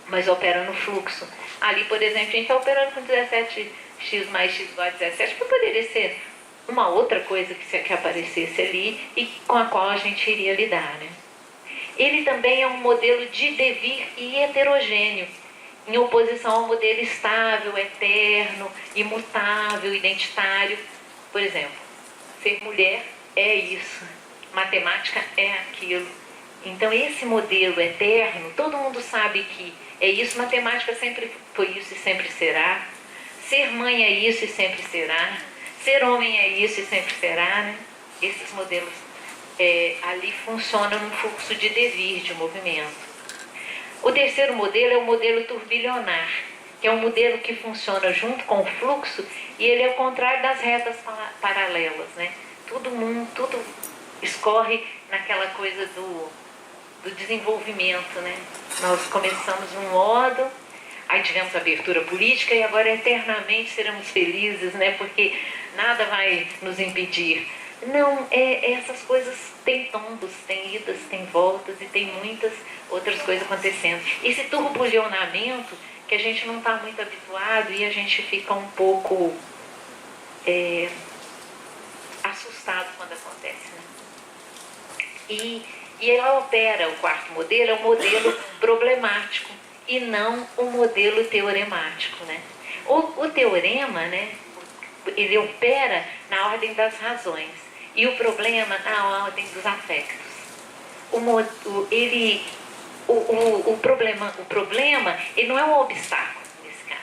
mas opera no fluxo. Ali, por exemplo, a gente está operando com 17x mais x igual a 17, que poderia ser uma outra coisa que aparecesse ali e com a qual a gente iria lidar, né? Ele também é um modelo de devir e heterogêneo, em oposição ao modelo estável, eterno, imutável, identitário. Por exemplo, ser mulher é isso, matemática é aquilo. Então esse modelo eterno, todo mundo sabe que é isso, matemática sempre foi isso e sempre será. Ser mãe é isso e sempre será. Ser homem é isso e sempre será, né? Esses modelos ali funcionam num fluxo de devir, de movimento. O terceiro modelo é o modelo turbilionar, que é um modelo que funciona junto com o fluxo e ele é o contrário das retas paralelas, né? Tudo escorre naquela coisa do desenvolvimento, né? Nós começamos num modo, aí tivemos abertura política e agora eternamente seremos felizes, né? Porque nada vai nos impedir. Não, essas coisas têm tombos, têm idas, têm voltas e tem muitas outras coisas acontecendo. Esse turbilionamento que a gente não está muito habituado e a gente fica um pouco assustado quando acontece, né? E ela opera, o quarto modelo é um modelo problemático e não um modelo teoremático, né? O teorema, né, ele opera na ordem das razões e o problema na ordem dos afetos. O problema, ele não é um obstáculo nesse caso,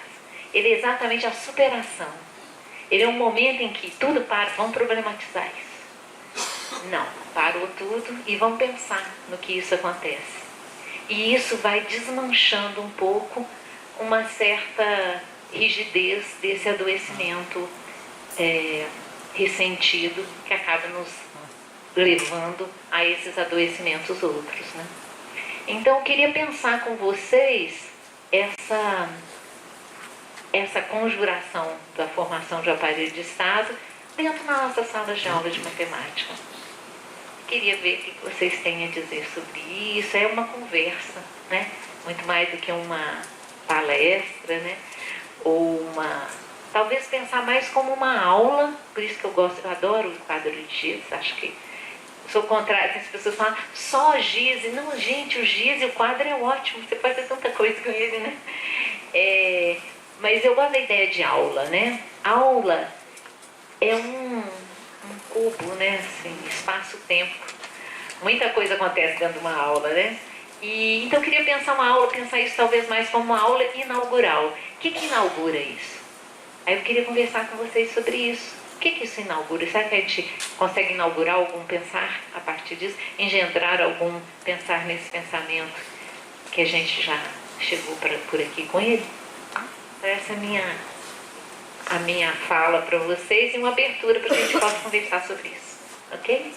ele é exatamente a superação. Ele é um momento em que tudo para, vamos problematizar isso. Não, parou tudo e vamos pensar no que isso acontece. E isso vai desmanchando um pouco uma certa rigidez desse adoecimento ressentido que acaba nos levando a esses adoecimentos outros, né? Então eu queria pensar com vocês essa conjuração da formação de aparelho de estado dentro da nossa sala de aula de matemática. Queria ver o que vocês têm a dizer sobre isso. É uma conversa, né? Muito mais do que uma palestra, né? Ou talvez pensar mais como uma aula. Por isso que eu adoro o quadro de giz. Acho que sou contrário. As pessoas falam só giz. Não, gente, o giz e o quadro é ótimo. Você pode fazer tanta coisa com ele, né? Mas eu gosto da ideia de aula, né? Aula é um cubo, né? Assim, espaço-tempo. Muita coisa acontece dentro de uma aula, né? Então eu queria pensar isso talvez mais como uma aula inaugural. O que inaugura isso? Aí eu queria conversar com vocês sobre isso. O que isso inaugura? Será que a gente consegue inaugurar algum pensar a partir disso? Engendrar algum pensar nesse pensamento que a gente já chegou por aqui com ele? Essa é a minha fala para vocês e uma abertura para que a gente possa conversar sobre isso. Ok?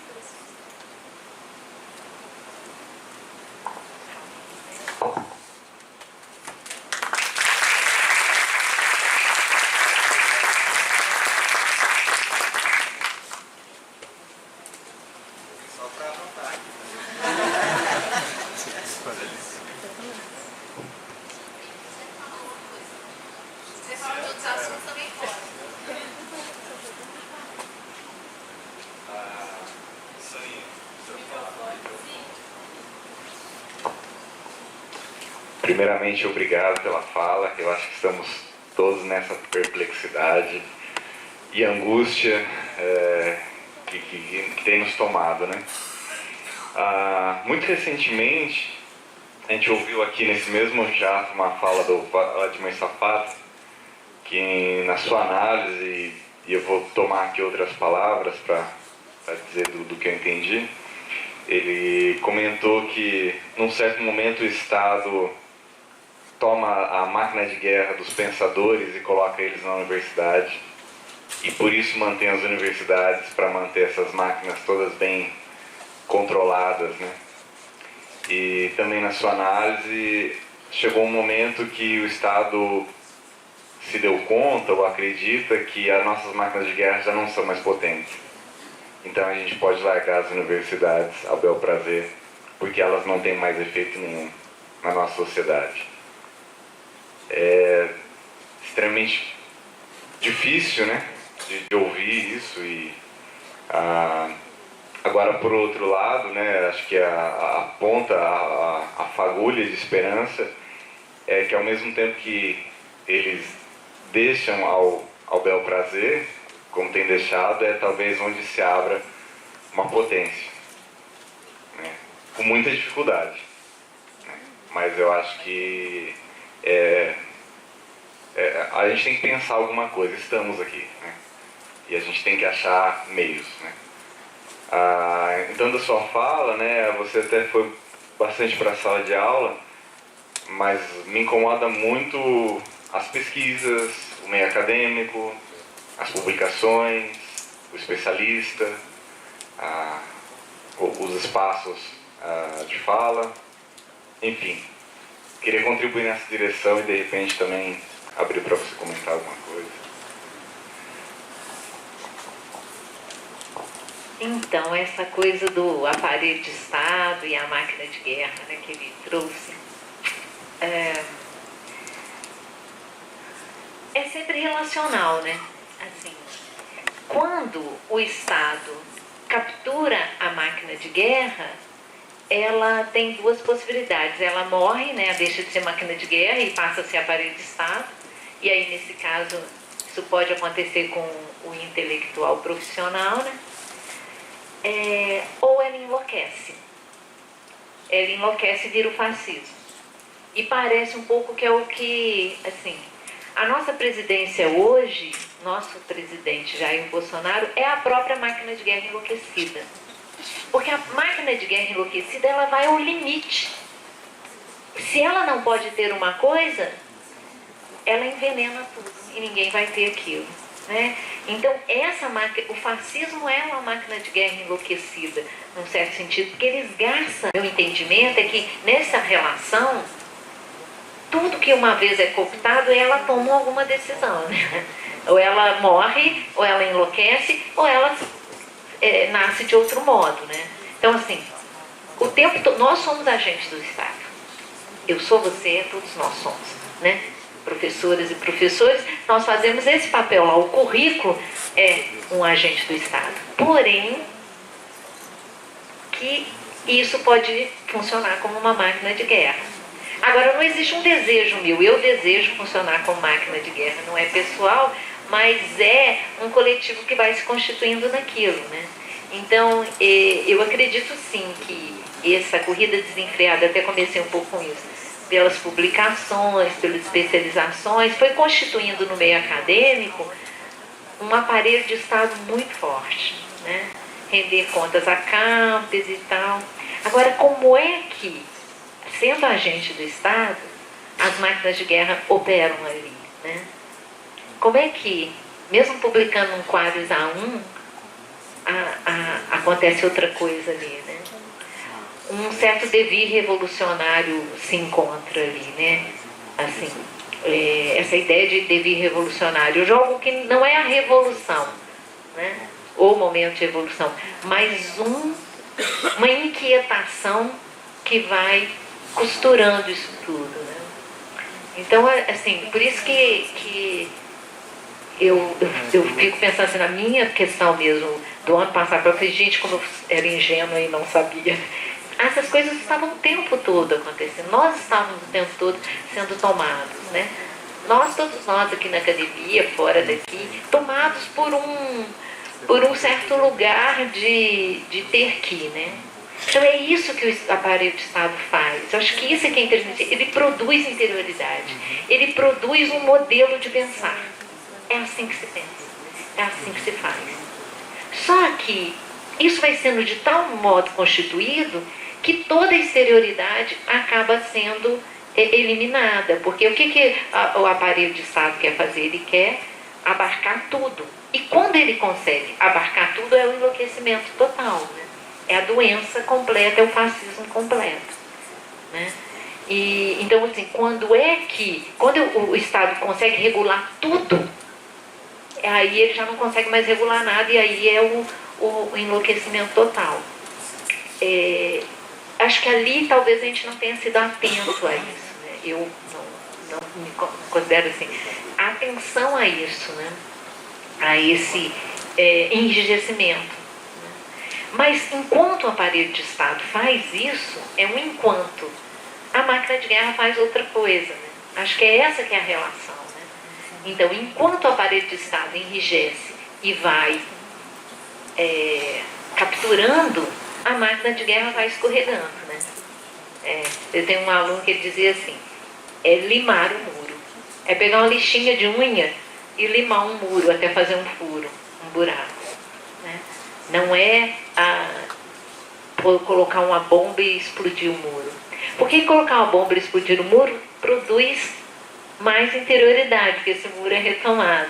Só para anotar. Você fala de outros assuntos também pode. Primeiramente, obrigado pela fala. Eu acho que estamos todos nessa perplexidade e angústia que tem nos tomado, né? Muito recentemente, a gente ouviu aqui nesse mesmo teatro uma fala do Vladimir Safato, que na sua análise, e eu vou tomar aqui outras palavras para dizer do que eu entendi, ele comentou que num certo momento o Estado toma a máquina de guerra dos pensadores e coloca eles na universidade e por isso mantém as universidades para manter essas máquinas todas bem controladas, né? E também na sua análise chegou um momento que o Estado se deu conta ou acredita que as nossas máquinas de guerra já não são mais potentes. Então a gente pode largar as universidades a bel prazer, porque elas não têm mais efeito nenhum na nossa sociedade. É extremamente difícil, né, de ouvir isso e agora por outro lado, né, acho que a ponta, a fagulha de esperança é que ao mesmo tempo que eles deixam ao bel prazer, como tem deixado, é talvez onde se abra uma potência. com muita dificuldade, né? Mas eu acho que a gente tem que pensar alguma coisa. Estamos aqui, né? E a gente tem que achar meios, né? Então, da sua fala, né, você até foi bastante para a sala de aula, mas me incomoda muito as pesquisas, o meio acadêmico, as publicações, o especialista, os espaços de fala, enfim. Queria contribuir nessa direção e de repente também abrir para você comentar alguma coisa. Então, essa coisa do aparelho de Estado e a máquina de guerra, né, que ele trouxe, é sempre relacional, né? Assim, quando o Estado captura a máquina de guerra, ela tem duas possibilidades. Ela morre, né, deixa de ser máquina de guerra e passa a ser aparelho de Estado. E aí, nesse caso, isso pode acontecer com o intelectual profissional, né? Ou ela enlouquece. Ela enlouquece e vira o fascismo. E parece um pouco que é o que, assim, a nossa presidência hoje, nosso presidente Jair Bolsonaro, é a própria máquina de guerra enlouquecida. Porque a máquina de guerra enlouquecida, ela vai ao limite. Se ela não pode ter uma coisa, ela envenena tudo e ninguém vai ter aquilo, né? Então, o fascismo é uma máquina de guerra enlouquecida, num certo sentido, porque ele esgarça. Meu entendimento é que nessa relação, tudo que uma vez é cooptado, ela toma alguma decisão, né? Ou ela morre, ou ela enlouquece, ou ela nasce de outro modo, né? Então, assim, o tempo todo, nós somos agentes do Estado. Eu sou, você, todos nós somos, né? Professoras e professores, nós fazemos esse papel lá. O currículo é um agente do Estado. Porém, que isso pode funcionar como uma máquina de guerra. Agora, não existe um desejo meu. Eu desejo funcionar como máquina de guerra. Não é pessoal, mas é um coletivo que vai se constituindo naquilo, né? Então, eu acredito sim que essa corrida desenfreada, até comecei um pouco com isso, pelas publicações, pelas especializações, foi constituindo no meio acadêmico um aparelho de Estado muito forte, né? Render contas a CAPES e tal. Agora, como é que, sendo agente do Estado, as máquinas de guerra operam ali, né? Como é que, mesmo publicando um Quadros A1, acontece outra coisa ali, né? Um certo devir revolucionário se encontra ali, né? Assim, essa ideia de devir revolucionário. Eu jogo que não é a revolução, né? Ou momento de revolução, mas uma inquietação que vai costurando isso tudo, né? Então, assim, por isso que eu fico pensando assim, na minha questão mesmo do ano passado, eu falei, gente, como eu era ingênua e não sabia. Essas coisas estavam o tempo todo acontecendo. Nós estávamos o tempo todo sendo tomados, né? Todos nós aqui na academia, fora daqui, tomados por um certo lugar de ter que, né? Então é isso que o aparelho de Estado faz. Eu acho que isso é que é interessante. Ele produz interioridade. Ele produz um modelo de pensar. É assim que se pensa. É assim que se faz. Só que isso vai sendo de tal modo constituído que toda a exterioridade acaba sendo eliminada. Porque o que o aparelho de Estado quer fazer? Ele quer abarcar tudo. E quando ele consegue abarcar tudo, é o enlouquecimento total, né? É a doença completa, é o fascismo completo, né? E, então, assim, quando o Estado consegue regular tudo, aí ele já não consegue mais regular nada e aí é o enlouquecimento total. Acho que ali talvez a gente não tenha sido atento a isso, né? Eu não me considero assim, atenção a isso, né? A esse enrijecimento, né? Mas enquanto o aparelho de Estado faz isso, é um enquanto. A máquina de guerra faz outra coisa, né? Acho que é essa que é a relação, né? Então, enquanto o aparelho de Estado enrijece e vai capturando a máquina de guerra vai escorregando, né? Eu tenho um aluno que ele dizia assim, é limar o muro. É pegar uma lixinha de unha e limar um muro até fazer um furo, um buraco. Né? Não é colocar uma bomba e explodir o muro. Porque colocar uma bomba e explodir o muro produz mais interioridade, porque esse muro é retomado.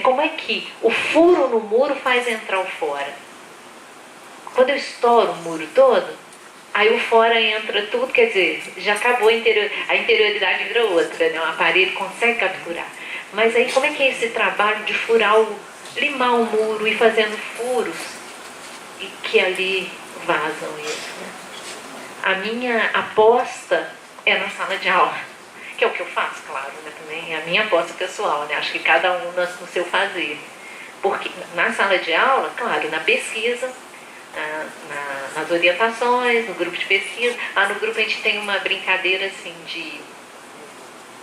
Como é que o furo no muro faz entrar o fora? Quando eu estouro o muro todo, aí o fora entra tudo, quer dizer, já acabou a interioridade vira outra, né? O aparelho consegue capturar. Mas aí como é que é esse trabalho de furar, limar o muro e fazendo furos e que ali vazam isso, né? A minha aposta é na sala de aula, que é o que eu faço, claro, né? Também é a minha aposta pessoal, né? Acho que cada um no seu fazer. Porque na sala de aula, claro, na pesquisa, nas orientações, no grupo de pesquisa. No grupo a gente tem uma brincadeira assim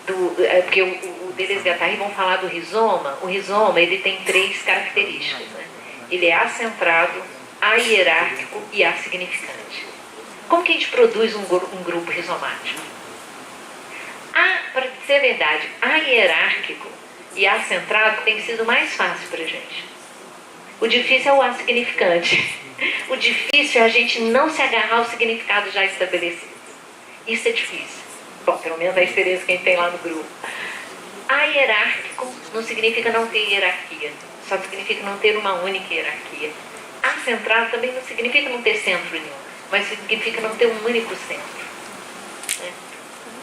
porque o Deleuze e Guattari vão falar do rizoma. O rizoma ele tem 3 características, né? Ele é acentrado, ahierárquico e assignificante. Como que a gente produz um grupo rizomático? Para dizer a verdade, ahierárquico e acentrado tem sido mais fácil para a gente. O difícil é o assignificante. O difícil é a gente não se agarrar ao significado já estabelecido. Isso é difícil. Bom, pelo menos a experiência que a gente tem lá no grupo. Ahierárquico não significa não ter hierarquia. Só significa não ter uma única hierarquia. Acentrado também não significa não ter centro nenhum, mas significa não ter um único centro. Né?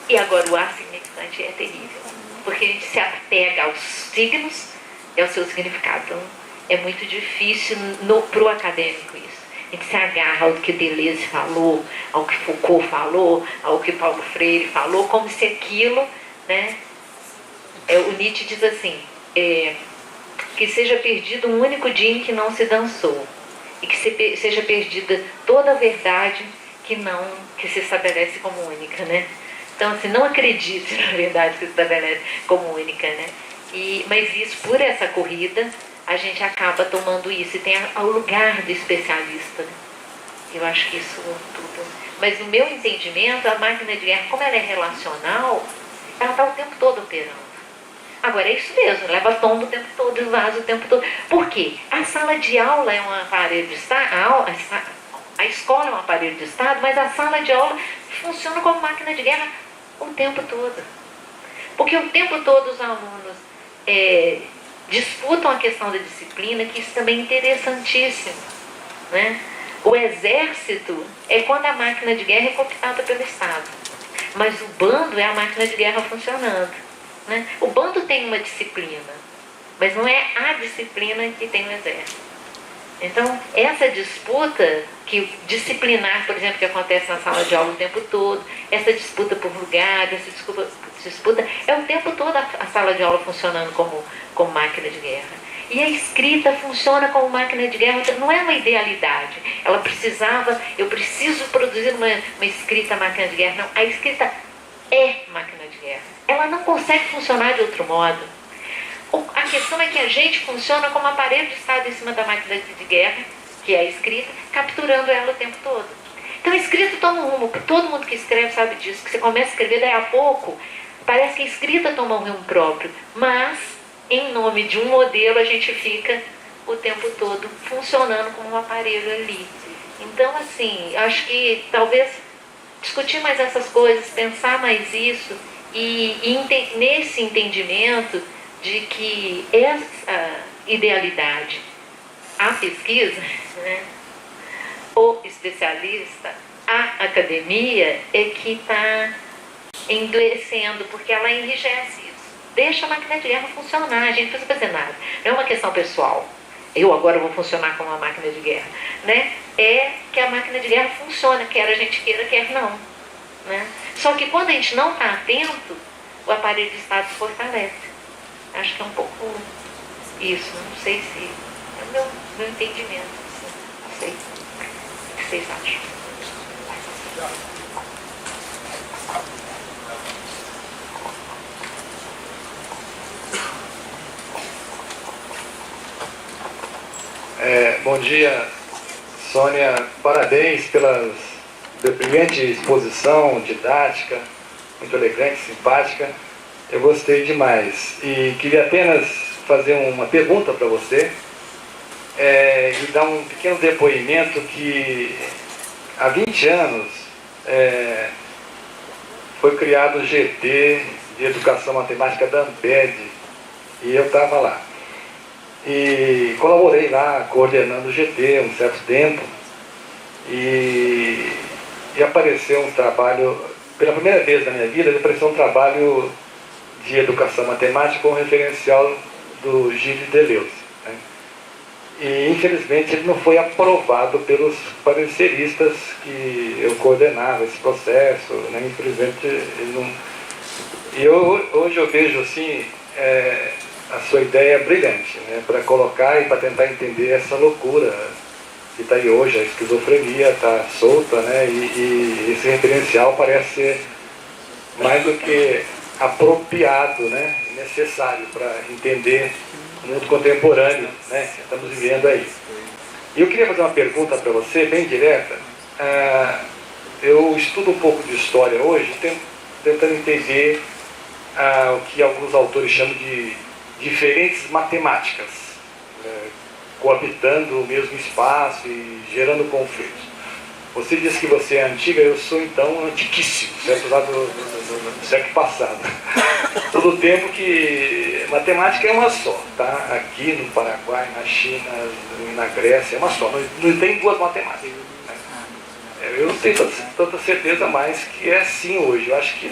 E agora o assignificante é terrível. Porque a gente se apega aos signos e ao seu significado. Então, é muito difícil para o acadêmico isso. A gente se agarra ao que Deleuze falou, ao que Foucault falou, ao que Paulo Freire falou, como se aquilo, né? O Nietzsche diz assim, que seja perdido um único dia em que não se dançou, e que seja perdida toda a verdade que se estabelece como única, né? Então, assim, não acredite na verdade que se estabelece como única, né? Mas isso, por essa corrida, a gente acaba tomando isso e tem o lugar do especialista, né? Eu acho que isso tudo. Mas no meu entendimento, a máquina de guerra, como ela é relacional, ela está o tempo todo operando. Agora é isso mesmo, leva tombo o tempo todo, vaza o tempo todo. Por quê? A sala de aula é um aparelho de Estado, a escola é um aparelho de Estado, mas a sala de aula funciona como máquina de guerra o tempo todo. Porque o tempo todo os alunos disputam a questão da disciplina, que isso também é interessantíssimo, né? O exército é quando a máquina de guerra é cooptada pelo Estado, mas o bando é a máquina de guerra funcionando, né? O bando tem uma disciplina, mas não é a disciplina que tem o exército. Então, essa disputa disciplinar, por exemplo, que acontece na sala de aula o tempo todo, essa disputa por lugar, essa disputa é o tempo todo a sala de aula funcionando como máquina de guerra. E a escrita funciona como máquina de guerra, não é uma idealidade. Eu preciso produzir uma escrita máquina de guerra. Não, a escrita é máquina de guerra. Ela não consegue funcionar de outro modo. A questão é que a gente funciona como aparelho de Estado em cima da máquina de guerra, que é a escrita, capturando ela o tempo todo. Então a escrita toma um rumo, todo mundo que escreve sabe disso, que você começa a escrever, daí a pouco, parece que a escrita toma um rumo próprio, mas em nome de um modelo a gente fica o tempo todo funcionando como um aparelho ali. Então, assim, acho que talvez discutir mais essas coisas, pensar mais isso, e nesse entendimento de que essa idealidade, a pesquisa, né, o especialista, a academia é que está endurecendo, porque ela enrijece isso. Deixa a máquina de guerra funcionar, a gente não precisa fazer nada. Não é uma questão pessoal. Eu agora vou funcionar como uma máquina de guerra, né? É que a máquina de guerra funciona, quer a gente queira, quer não, né? Só que quando a gente não está atento, o aparelho de Estado se fortalece. Acho que é um pouco isso, não sei se é o meu entendimento, assim, não sei o que vocês acham. Bom dia, Sônia, parabéns pela brilhante exposição, didática, muito elegante, simpática. Eu gostei demais. E queria apenas fazer uma pergunta para você e dar um pequeno depoimento que há 20 anos foi criado o GT de Educação Matemática da Amped e eu estava lá. E colaborei lá, coordenando o GT um certo tempo, e apareceu um trabalho, pela primeira vez na minha vida, apareceu um trabalho de educação matemática com referencial do Gilles Deleuze, né? E infelizmente ele não foi aprovado pelos pareceristas que eu coordenava esse processo, né? Infelizmente ele não... E hoje eu vejo assim... a sua ideia é brilhante, né, para colocar e para tentar entender essa loucura que está aí hoje, a esquizofrenia está solta, né, e esse referencial parece ser mais do que apropriado, né, necessário para entender o mundo contemporâneo, né, que estamos vivendo aí. E eu queria fazer uma pergunta para você, bem direta. Eu estudo um pouco de história hoje, tentando entender o que alguns autores chamam de diferentes matemáticas, coabitando o mesmo espaço e gerando conflitos. Você disse que você é antiga, eu sou então antiquíssimo, certo? Lá do século passado. Todo o tempo que matemática é uma só, tá? Aqui no Paraguai, na China, na Grécia, é uma só, não tem duas matemáticas, né? Eu não tenho tanta certeza mais que é assim hoje. Eu acho que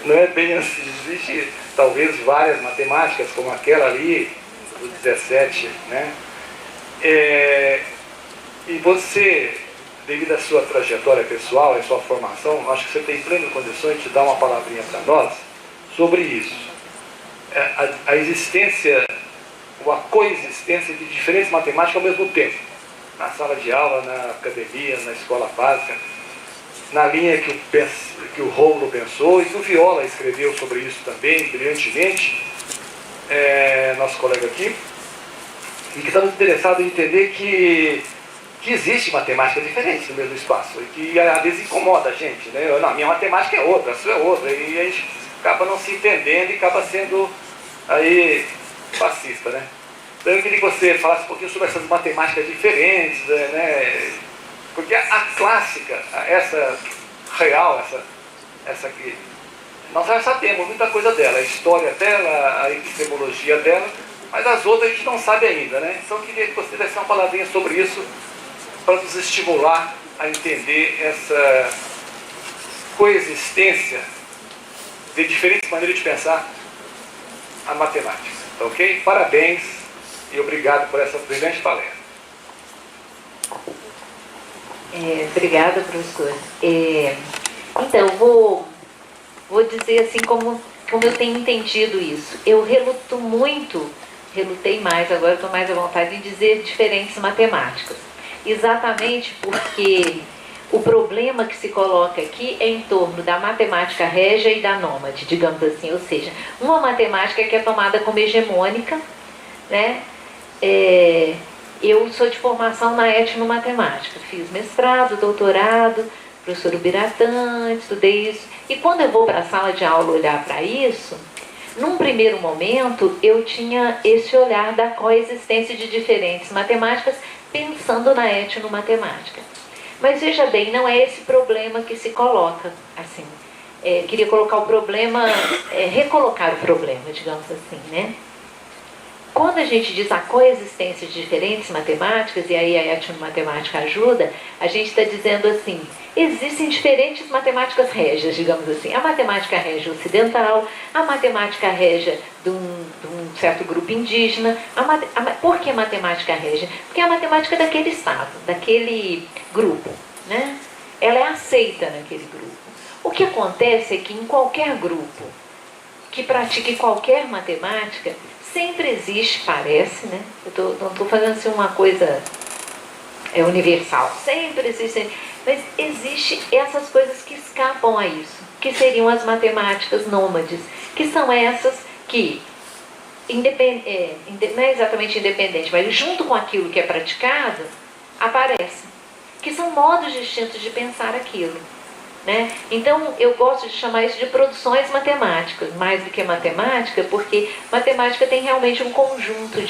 não é bem assim. Existe talvez várias matemáticas, como aquela ali, do 17, né? E você, devido à sua trajetória pessoal, à sua formação, acho que você tem plenas condições de dar uma palavrinha para nós sobre isso. A existência, ou a coexistência de diferentes matemáticas ao mesmo tempo. Na sala de aula, na academia, na escola básica, na linha que o Rômulo pensou e que o Viola escreveu sobre isso também, brilhantemente, nosso colega aqui, e que estamos interessados em entender que existe matemática diferente no mesmo espaço, e que às vezes incomoda a gente, né? Não, a minha matemática é outra, a sua é outra, e a gente acaba não se entendendo e acaba sendo aí fascista, né? Então eu queria que você falasse um pouquinho sobre essas matemáticas diferentes, né? Porque a clássica, essa real, essa que nós já sabemos muita coisa dela, a história dela, a epistemologia dela, mas as outras a gente não sabe ainda, né? Então eu queria que você desse uma palavrinha sobre isso para nos estimular a entender essa coexistência de diferentes maneiras de pensar a matemática, tá ok? Parabéns e obrigado por essa brilhante palestra. Obrigada, professor. Então, vou dizer assim como eu tenho entendido isso. Eu relutei mais, agora estou mais à vontade de dizer diferentes matemáticas. Exatamente porque o problema que se coloca aqui é em torno da matemática régia e da nômade, digamos assim. Ou seja, uma matemática que é tomada como hegemônica, né? Eu sou de formação na etnomatemática, fiz mestrado, doutorado, professor Ubiratã, estudei isso. E quando eu vou para a sala de aula olhar para isso, num primeiro momento eu tinha esse olhar da coexistência de diferentes matemáticas, pensando na etnomatemática. Mas veja bem, não é esse problema que se coloca assim. Queria colocar o problema, recolocar o problema, digamos assim, né? Quando a gente diz a coexistência de diferentes matemáticas, e aí a etnomatemática ajuda, a gente está dizendo assim, existem diferentes matemáticas régias, digamos assim. A matemática régia ocidental, a matemática régia de um certo grupo indígena. Por que matemática régia? Porque é a matemática daquele estado, daquele grupo, né? Ela é aceita naquele grupo. O que acontece é que em qualquer grupo que pratique qualquer matemática, sempre existe, parece, né? Não estou fazendo assim uma coisa universal. Sempre existe, mas existe essas coisas que escapam a isso, que seriam as matemáticas nômades, que são essas que, não é exatamente independente, mas junto com aquilo que é praticado, aparecem. que são modos distintos de pensar aquilo. Né? Então, eu gosto de chamar isso de produções matemáticas, mais do que matemática, porque matemática tem realmente um conjunto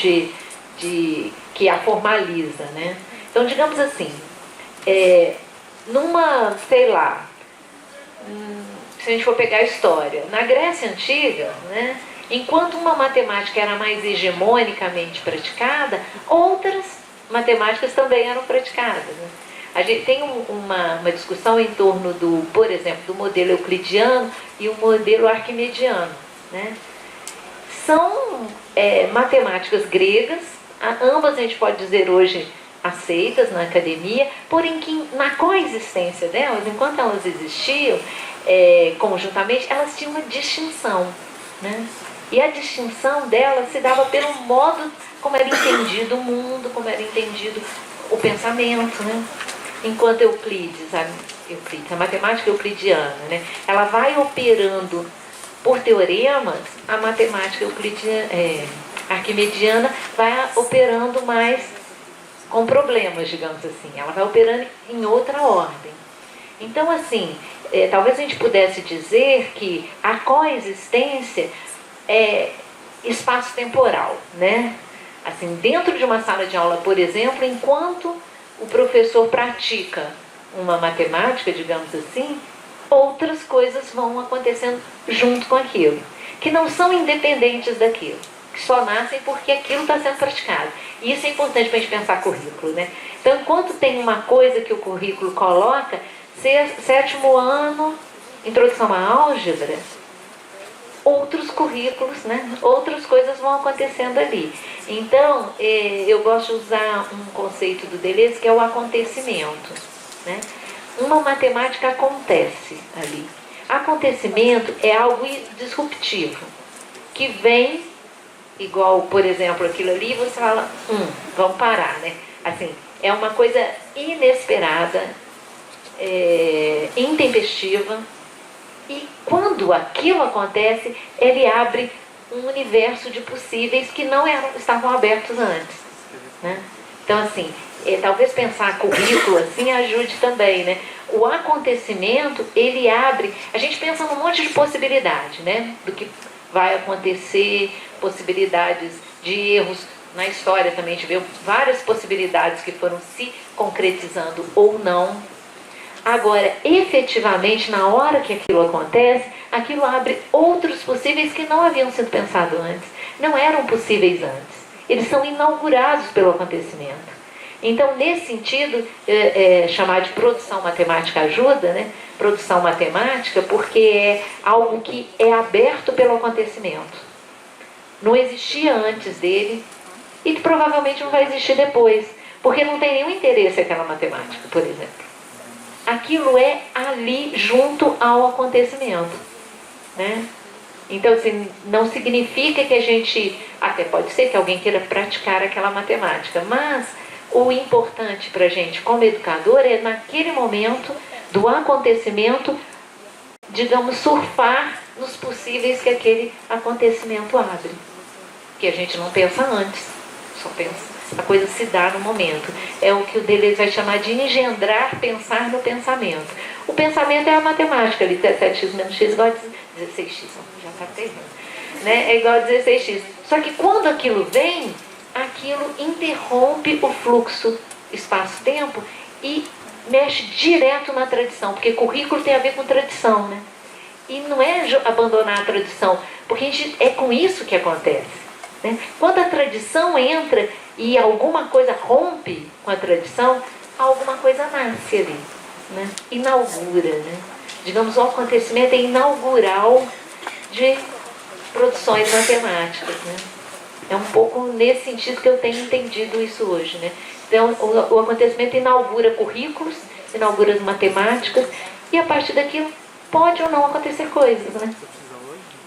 que a formaliza. Né? Então, digamos assim, sei lá, se a gente for pegar a história, na Grécia Antiga, né, enquanto uma matemática era mais hegemonicamente praticada, outras matemáticas também eram praticadas. Né? A gente tem uma discussão em torno por exemplo, do modelo euclidiano e o modelo arquimediano. Né? São matemáticas gregas, ambas a gente pode dizer hoje aceitas na academia, porém que na coexistência delas, enquanto elas existiam conjuntamente, elas tinham uma distinção. Né? E a distinção delas se dava pelo modo como era entendido o mundo, como era entendido o pensamento. Né? Enquanto Euclides, a matemática euclidiana, né, ela vai operando por teoremas, a matemática arquimediana vai operando mais com problemas, digamos assim. Ela vai operando em outra ordem. Então, assim, talvez a gente pudesse dizer que a coexistência é espaço-temporal, né? Assim, dentro de uma sala de aula, por exemplo, enquanto o professor pratica uma matemática, digamos assim, outras coisas vão acontecendo junto com aquilo, que não são independentes daquilo, que só nascem porque aquilo está sendo praticado. E isso é importante para a gente pensar currículo, né? Então, enquanto tem uma coisa que o currículo coloca, sétimo ano, introdução à álgebra, outros currículos, né? Outras coisas vão acontecendo ali. Então, eu gosto de usar um conceito do Deleuze, que é o acontecimento. Né? Uma matemática acontece ali. Acontecimento é algo disruptivo, que vem, igual, por exemplo, aquilo ali, você fala, vamos parar, né? Assim, é uma coisa inesperada, intempestiva, e quando aquilo acontece, ele abre um universo de possíveis que não estavam abertos antes. Né? Então, assim, talvez pensar currículo assim ajude também. Né? O acontecimento, ele abre... A gente pensa num monte de possibilidade, né? Do que vai acontecer, possibilidades de erros. Na história também a gente vê várias possibilidades que foram se concretizando ou não. Agora, efetivamente, na hora que aquilo acontece, aquilo abre outros possíveis que não haviam sido pensados antes. Não eram possíveis antes. Eles são inaugurados pelo acontecimento. Então, nesse sentido, chamar de produção matemática ajuda, né? Produção matemática, porque é algo que é aberto pelo acontecimento. Não existia antes dele e provavelmente não vai existir depois, porque não tem nenhum interesse aquela matemática, por exemplo. Aquilo é ali junto ao acontecimento. Né? Então, assim, não significa que a gente... Até pode ser que alguém queira praticar aquela matemática, mas o importante para a gente, como educador, é naquele momento do acontecimento, digamos, surfar nos possíveis que aquele acontecimento abre. Que a gente não pensa antes, só pensa. A coisa se dá no momento. É o que o Deleuze vai chamar de engendrar, pensar no pensamento. O pensamento é a matemática, ali, 17x menos x igual a 16x. Já está terrível. Né? É igual a 16x. Só que quando aquilo vem, aquilo interrompe o fluxo espaço-tempo e mexe direto na tradição. Porque currículo tem a ver com tradição, né? E não é abandonar a tradição, porque é com isso que acontece. Né? Quando a tradição entra e alguma coisa rompe com a tradição, alguma coisa nasce ali, né? Inaugura, né? Digamos, o acontecimento é inaugural de produções matemáticas, né? É um pouco nesse sentido que eu tenho entendido isso hoje, né? Então, o acontecimento inaugura currículos, inaugura as matemáticas, e a partir daquilo pode ou não acontecer coisas, né?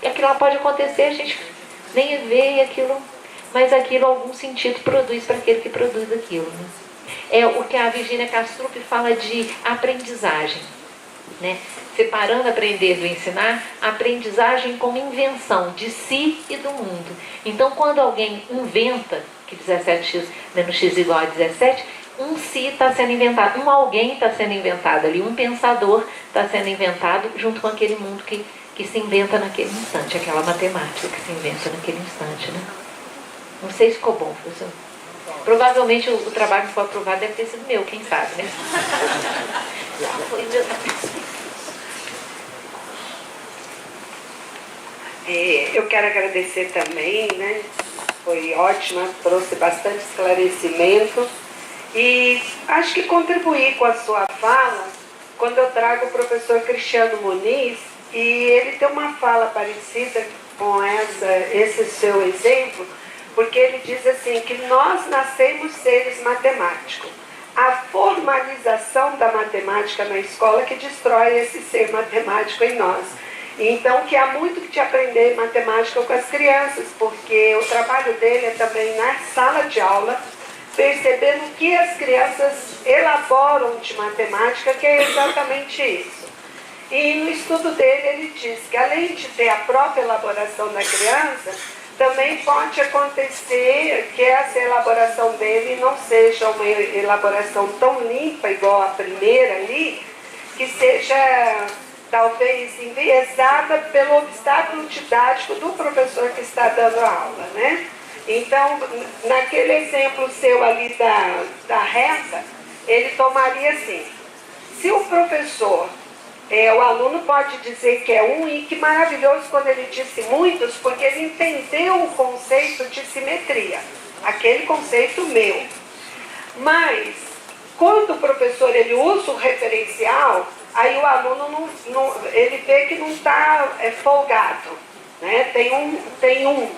E aquilo lá pode acontecer, a gente nem vê aquilo, mas aquilo algum sentido produz para aquele que produz aquilo. Né? É o que a Virginia Kastrup fala de aprendizagem. Né? Separando aprender do ensinar, aprendizagem como invenção de si e do mundo. Então, quando alguém inventa que 17x menos x igual a 17, um si está sendo inventado, um alguém está sendo inventado ali, um pensador está sendo inventado junto com aquele mundo que se inventa naquele instante, aquela matemática que se inventa naquele instante, né? Não sei se ficou bom, professor. Provavelmente o trabalho que foi aprovado deve ter sido meu, quem sabe, né? Já foi meu. Eu quero agradecer também, né? Foi ótima, trouxe bastante esclarecimento e acho que contribuí com a sua fala quando eu trago o professor Cristiano Muniz e ele tem uma fala parecida com esse seu exemplo, porque ele diz assim que nós nascemos seres matemáticos. A formalização da matemática na escola que destrói esse ser matemático em nós. Então, que há muito que te aprender matemática com as crianças, porque o trabalho dele é também na sala de aula, percebendo o que as crianças elaboram de matemática, que é exatamente isso. E no estudo dele, ele diz que além de ter a própria elaboração da criança, também pode acontecer que essa elaboração dele não seja uma elaboração tão limpa, igual a primeira ali, que seja talvez enviesada pelo obstáculo didático do professor que está dando a aula, né? Então, naquele exemplo seu ali da reta, ele tomaria assim, se o professor, o aluno pode dizer que é um, e que maravilhoso quando ele disse muitos, porque ele entendeu o conceito de simetria, aquele conceito meu. Mas, quando o professor ele usa o referencial, aí o aluno ele vê que não está folgado, né? Tem um,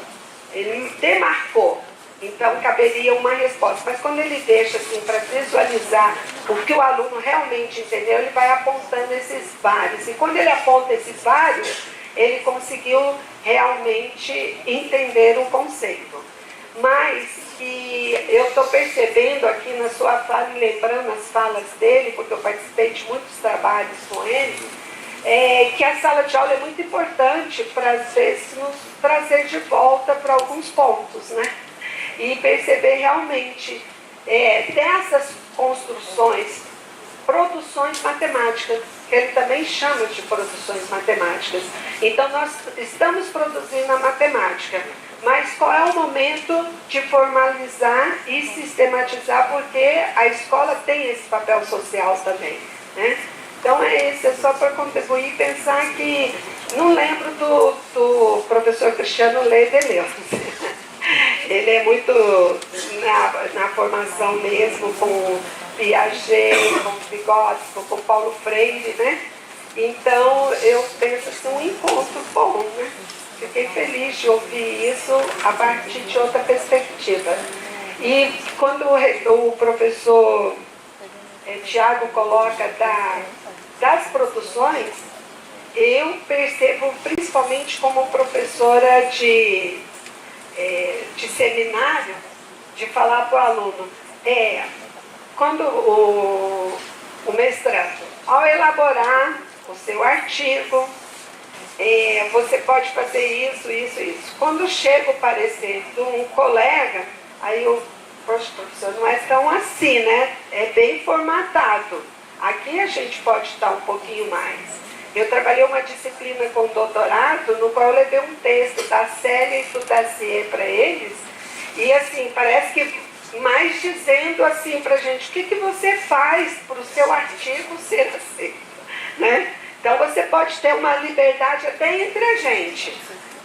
ele demarcou, então caberia uma resposta. Mas quando ele deixa assim para visualizar o que o aluno realmente entendeu, ele vai apontando esses vários. E quando ele aponta esses vários, ele conseguiu realmente entender o conceito. Mas que eu estou percebendo aqui na sua fala e lembrando as falas dele, porque eu participei de muitos trabalhos com ele, que a sala de aula é muito importante para, às vezes, nos trazer de volta para alguns pontos, né? E perceber realmente dessas construções, produções matemáticas, que ele também chama de produções matemáticas. Então, nós estamos produzindo a matemática, mas qual é o momento de formalizar e sistematizar, porque a escola tem esse papel social também, né? Então isso, é só para contribuir e pensar que, não lembro do professor Cristiano Leideleu. Ele é muito na formação mesmo com Piaget, com Vygotsky, com Paulo Freire, né? Então eu penso assim, um encontro bom, né? Fiquei feliz de ouvir isso a partir de outra perspectiva. E quando o professor Tiago coloca das produções, eu percebo principalmente como professora de seminário, de falar para o aluno, quando o mestrando, ao elaborar o seu artigo, você pode fazer isso, isso, isso. Quando chega o parecer de um colega, aí poxa, professor, não é tão assim, né? É bem formatado. Aqui a gente pode estar um pouquinho mais. Eu trabalhei uma disciplina com doutorado, no qual eu levei um texto da Célia e do Dacier para eles, e assim, parece que mais dizendo assim para a gente, o que você faz para o seu artigo ser aceito, né? Então você pode ter uma liberdade até entre a gente,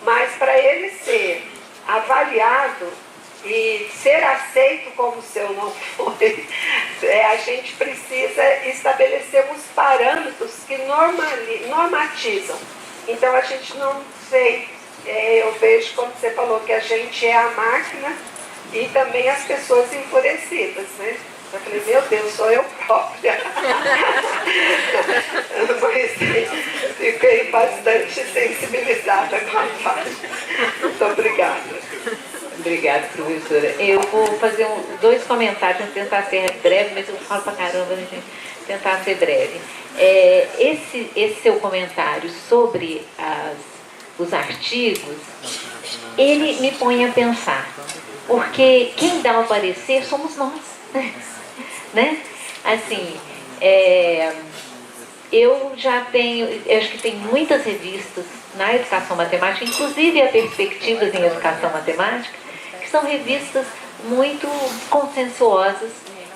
mas para ele ser avaliado e ser aceito como o seu não foi, a gente precisa estabelecer uns parâmetros que normatizam. Então a gente não sei, eu vejo quando você falou que a gente é a máquina e também as pessoas enfurecidas, né? Eu falei, meu Deus, sou eu própria. Mas fiquei bastante sensibilizada com a fala. Muito obrigada. Obrigada, professora. Eu vou fazer dois comentários, vou tentar ser breve, mas eu falo pra caramba, né, gente? Tentar ser breve. Esse seu comentário sobre os artigos, ele me põe a pensar, porque quem dá o parecer somos nós. né? Assim, eu acho que tem muitas revistas na educação matemática, inclusive a Perspectivas em Educação Matemática, que são revistas muito consensuosas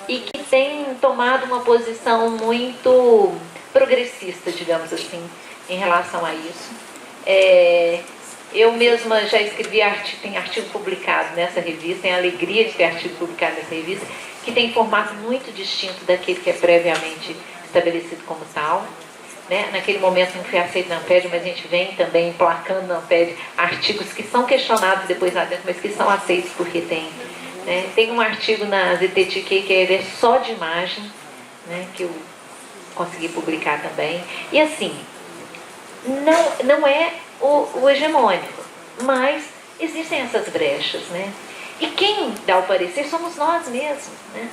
e que têm tomado uma posição muito progressista, digamos assim, em relação a isso. Eu mesma já escrevi tem artigo publicado nessa revista, tenho a alegria de ter artigo publicado nessa revista, que tem formato muito distinto daquele que é previamente estabelecido como tal. Né? Naquele momento não foi aceito na Amped, mas a gente vem também emplacando na Amped artigos que são questionados depois lá dentro, mas que são aceitos porque tem. Né? Tem um artigo na ZTTQ que ele é só de imagem, né? Que eu consegui publicar também. E assim, não é o hegemônico, mas existem essas brechas, né? E quem dá o parecer somos nós mesmos, né?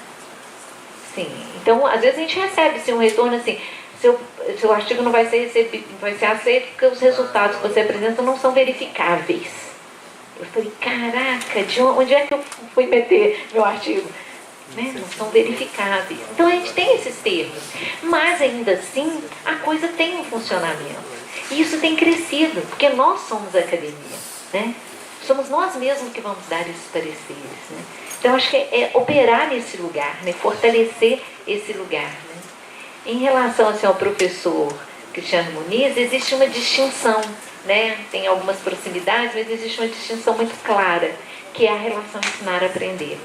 Sim. Então, às vezes a gente recebe um retorno assim, seu artigo não vai ser aceito porque os resultados que você apresenta não são verificáveis. Eu falei, caraca, onde é que eu fui meter meu artigo? Né? Não são verificáveis. Então a gente tem esses termos, mas ainda assim a coisa tem um funcionamento. E isso tem crescido, porque nós somos a academia, né? Somos nós mesmos que vamos dar esses pareceres, né? Então acho que é operar nesse lugar, né? Fortalecer esse lugar, né? Em relação assim, ao professor Cristiano Muniz, existe uma distinção, né? Tem algumas proximidades, mas existe uma distinção muito clara, que é a relação ensinar-aprender,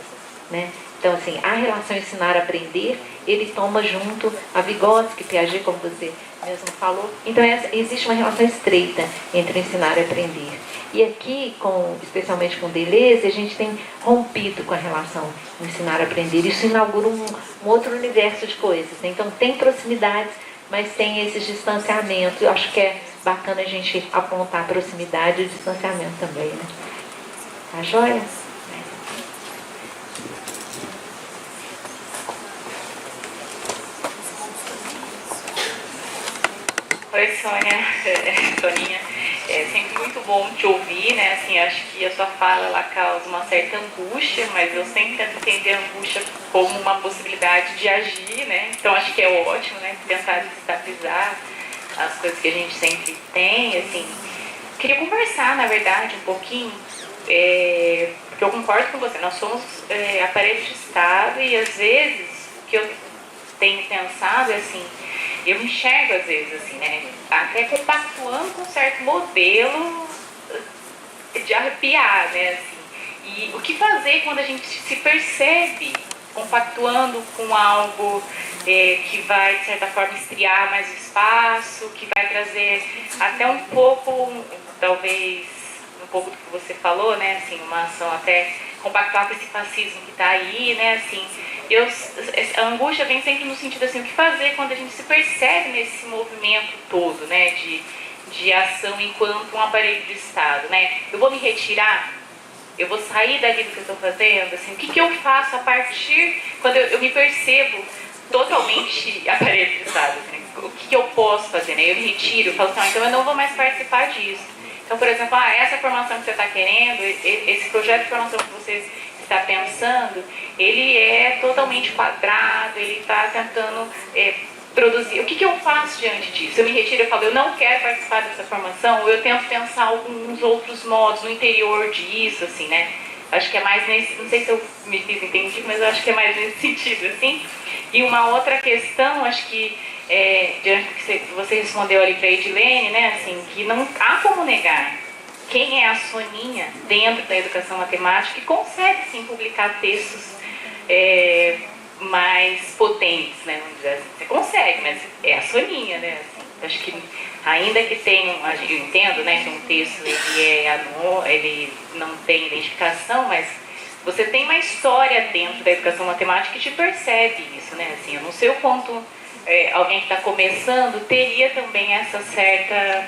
né? Então, assim, a relação ensinar-aprender, ele toma junto a Vygotsky, Piaget, como você mesmo falou. Então, existe uma relação estreita entre ensinar e aprender. E aqui, especialmente com Deleuze, a gente tem rompido com a relação ensinar-aprender. Isso inaugura um outro universo de coisas, né? Então, tem proximidades, mas tem esses distanciamentos. Eu acho que é bacana a gente apontar a proximidade e o distanciamento também, né? Tá joia? Oi, Sônia, Soninha, é sempre muito bom te ouvir, né? Assim, acho que a sua fala ela causa uma certa angústia, mas eu sempre tento entender a angústia como uma possibilidade de agir, né? Então acho que é ótimo, né? Tentar desestabilizar as coisas que a gente sempre tem, assim. Queria conversar, na verdade, um pouquinho, porque eu concordo com você, nós somos aparelho de Estado e às vezes o que eu tenho pensado é assim, eu enxergo às vezes assim, né, até compactuando com um certo modelo de arrepiar, né, assim. E o que fazer quando a gente se percebe compactuando com algo que vai, de certa forma, estriar mais o espaço, que vai trazer até um pouco, talvez, um pouco do que você falou, né, assim, uma ação até compactuar com esse fascismo que está aí, né, assim. A angústia vem sempre no sentido assim, o que fazer quando a gente se percebe nesse movimento todo, né, de ação enquanto um aparelho de Estado, né? Eu vou me retirar, eu vou sair dali do que eu estou fazendo, assim, o que eu faço a partir, quando eu me percebo totalmente aparelho de Estado, né? O que eu posso fazer, né? Eu me retiro, eu falo assim, então eu não vou mais participar disso. Então, por exemplo, essa formação que você está querendo, esse projeto de formação que você está pensando, ele é totalmente quadrado, ele está tentando produzir. O que eu faço diante disso? Eu me retiro, eu falo, eu não quero participar dessa formação, ou eu tento pensar alguns outros modos no interior disso, assim, né? Acho que é mais nesse, não sei se eu me fiz entender, mas eu acho que é mais nesse sentido, assim. E uma outra questão, acho que, diante do que você respondeu ali para a Edilene, né, assim, que não há como negar quem é a Soninha dentro da educação matemática que consegue, sim, publicar textos mais potentes, né, vamos dizer assim. Você consegue, mas é a Soninha, né, assim. Acho que, ainda que tenha, eu entendo, né, que um texto ele não tem identificação, mas você tem uma história dentro da educação matemática que te percebe isso, né, assim. Eu não sei o quanto alguém que está começando teria também essa certa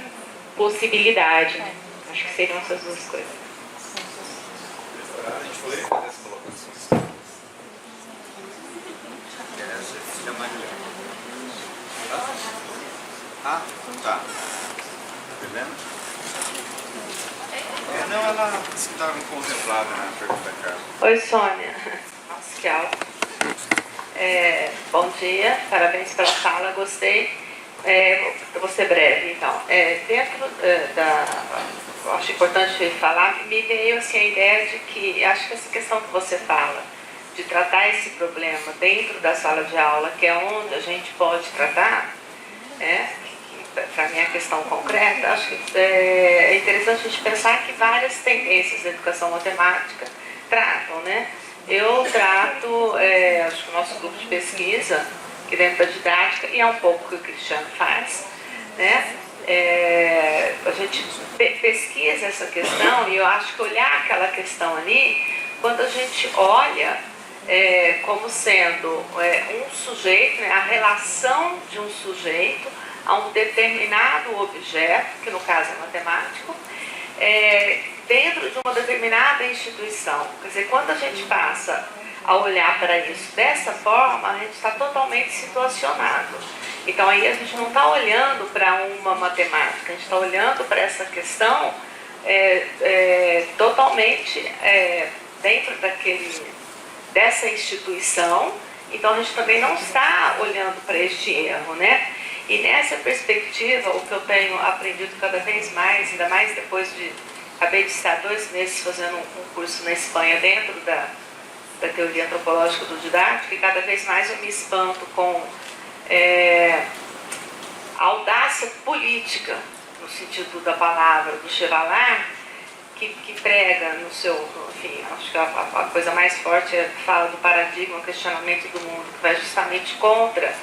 possibilidade, né. Acho que seriam essas duas coisas. A gente poderia fazer essa colocação? Essa fica mais legal. Tá? Tá vendo? Não, ela estava contemplada na pergunta da Carla. Oi, Sônia. Nossa, que alto. Bom dia, parabéns pela fala, gostei. Eu vou ser breve, então. Dentro eu acho importante falar, me veio assim, a ideia de que, acho que essa questão que você fala, de tratar esse problema dentro da sala de aula, que é onde a gente pode tratar, para a minha questão concreta, acho que é interessante a gente pensar que várias tendências da educação matemática tratam, né? Eu trato, acho que o nosso grupo de pesquisa, que dentro da didática, e é um pouco o que o Cristiano faz, né? A gente pesquisa essa questão, e eu acho que olhar aquela questão ali, quando a gente olha como sendo um sujeito, né, a relação de um sujeito a um determinado objeto, que no caso é matemático, dentro de uma determinada instituição. Quer dizer, quando a gente passa a olhar para isso dessa forma, a gente está totalmente situacionado. Então aí a gente não está olhando para uma matemática, a gente está olhando para essa questão totalmente dentro dessa instituição. Então a gente também não está olhando para este erro, né? E nessa perspectiva, o que eu tenho aprendido cada vez mais, ainda mais depois acabei de estar 2 meses fazendo um curso na Espanha dentro da teoria antropológica do didático, e cada vez mais eu me espanto com a audácia política, no sentido da palavra, do Chevalier, que prega no seu, enfim, acho que a coisa mais forte fala do paradigma, o questionamento do mundo, que vai justamente contra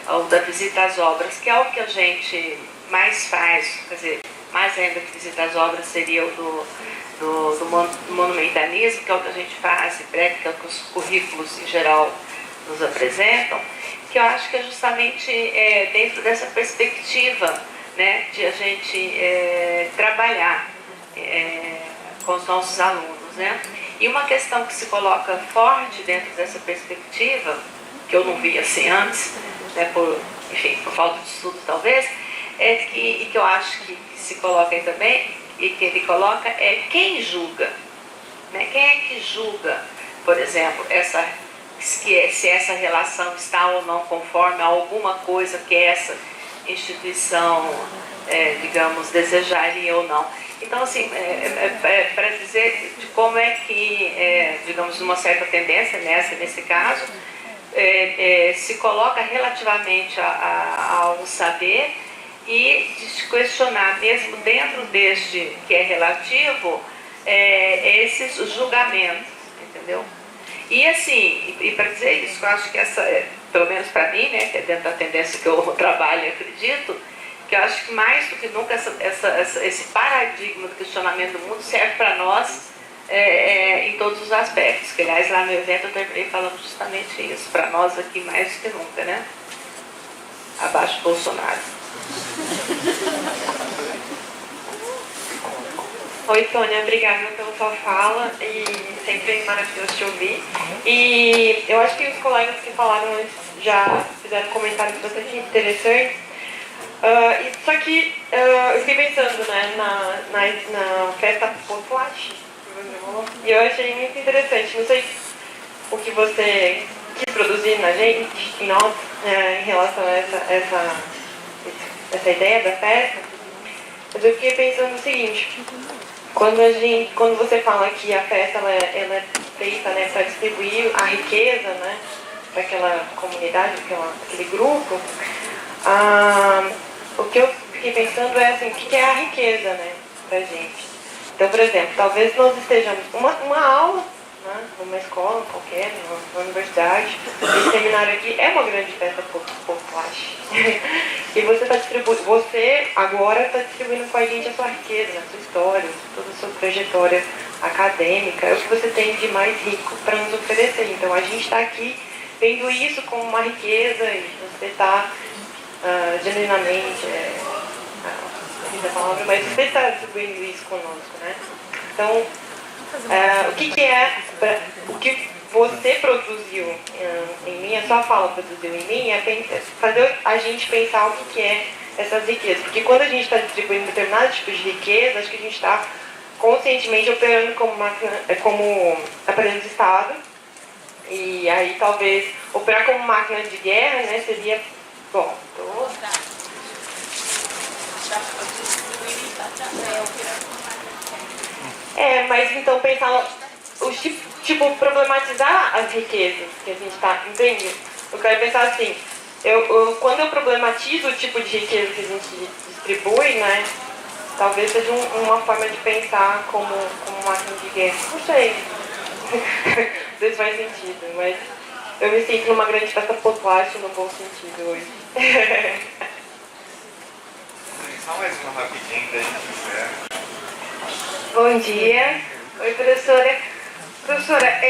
o da visita às obras, que é o que a gente mais faz, quer dizer, mais ainda que visita às obras seria o do monumentalismo, que é o que a gente faz, que é o que os currículos em geral nos apresentam, que eu acho que é justamente dentro dessa perspectiva, né, de a gente trabalhar com os nossos alunos, né? E uma questão que se coloca forte dentro dessa perspectiva, que eu não vi assim antes, né, por falta de estudo talvez, e que eu acho que se coloca aí também, e que ele coloca quem julga, né? Quem é que julga, por exemplo, se essa relação está ou não conforme a alguma coisa que essa instituição, digamos, desejaria ou não. Então, assim, para dizer de como é que, digamos, uma certa tendência nesse caso, se coloca relativamente ao saber e de se questionar, mesmo dentro deste que é relativo, esses julgamentos, entendeu? E assim, e para dizer isso, eu acho que essa, pelo menos para mim, né, que é dentro da tendência que eu trabalho e acredito, que eu acho que mais do que nunca esse paradigma do questionamento do mundo serve para nós em todos os aspectos. Que, aliás, lá no evento eu terminei falando justamente isso, para nós aqui mais do que nunca, né? Abaixo Bolsonaro. Oi, Sônia, obrigada pela sua fala, e sempre maravilhoso te ouvir. E eu acho que os colegas que falaram antes já fizeram comentários bastante interessantes. Só que eu fiquei pensando, né, na festa Potlatch, e eu achei muito interessante. Não sei o que você quis produzir na gente, em nós, em relação a essa ideia da festa, mas eu fiquei pensando o seguinte: quando você fala que a festa ela é feita, né, para distribuir a riqueza, né, para aquela comunidade, aquele grupo, o que eu fiquei pensando é assim, o que é a riqueza, né, para a gente. Então, por exemplo, talvez nós estejamos uma aula, né, numa escola qualquer, numa universidade, esse seminário aqui é uma grande festa Potlatch. E você agora está distribuindo com a gente a sua riqueza, a sua história, toda a sua trajetória acadêmica, é o que você tem de mais rico para nos oferecer. Então a gente está aqui vendo isso como uma riqueza, e você está genuinamente, não sei a palavra, mas você está distribuindo isso conosco, né? Então, o que você produziu em mim, a sua fala produziu em mim, é fazer a gente pensar o que é essas riquezas. Porque quando a gente está distribuindo determinados tipos de riqueza, acho que a gente está conscientemente operando como aparelho de Estado, E aí talvez operar como máquina de guerra, né, seria bom. Mas então pensar os tipo problematizar as riquezas que a gente está, entende? Eu quero pensar assim, quando eu problematizo o tipo de riqueza que a gente distribui, né, talvez seja uma forma de pensar como máquina de guerra. Não sei. Não sei se faz sentido, mas eu me sinto numa grande festa potlátil no bom sentido hoje. Só mais uma rapidinho da gente encerra. Bom dia. Oi, professora. Professora,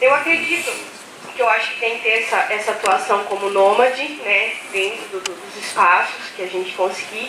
eu acredito que eu acho que tem que ter essa atuação como nômade, né, dentro dos espaços que a gente conseguir.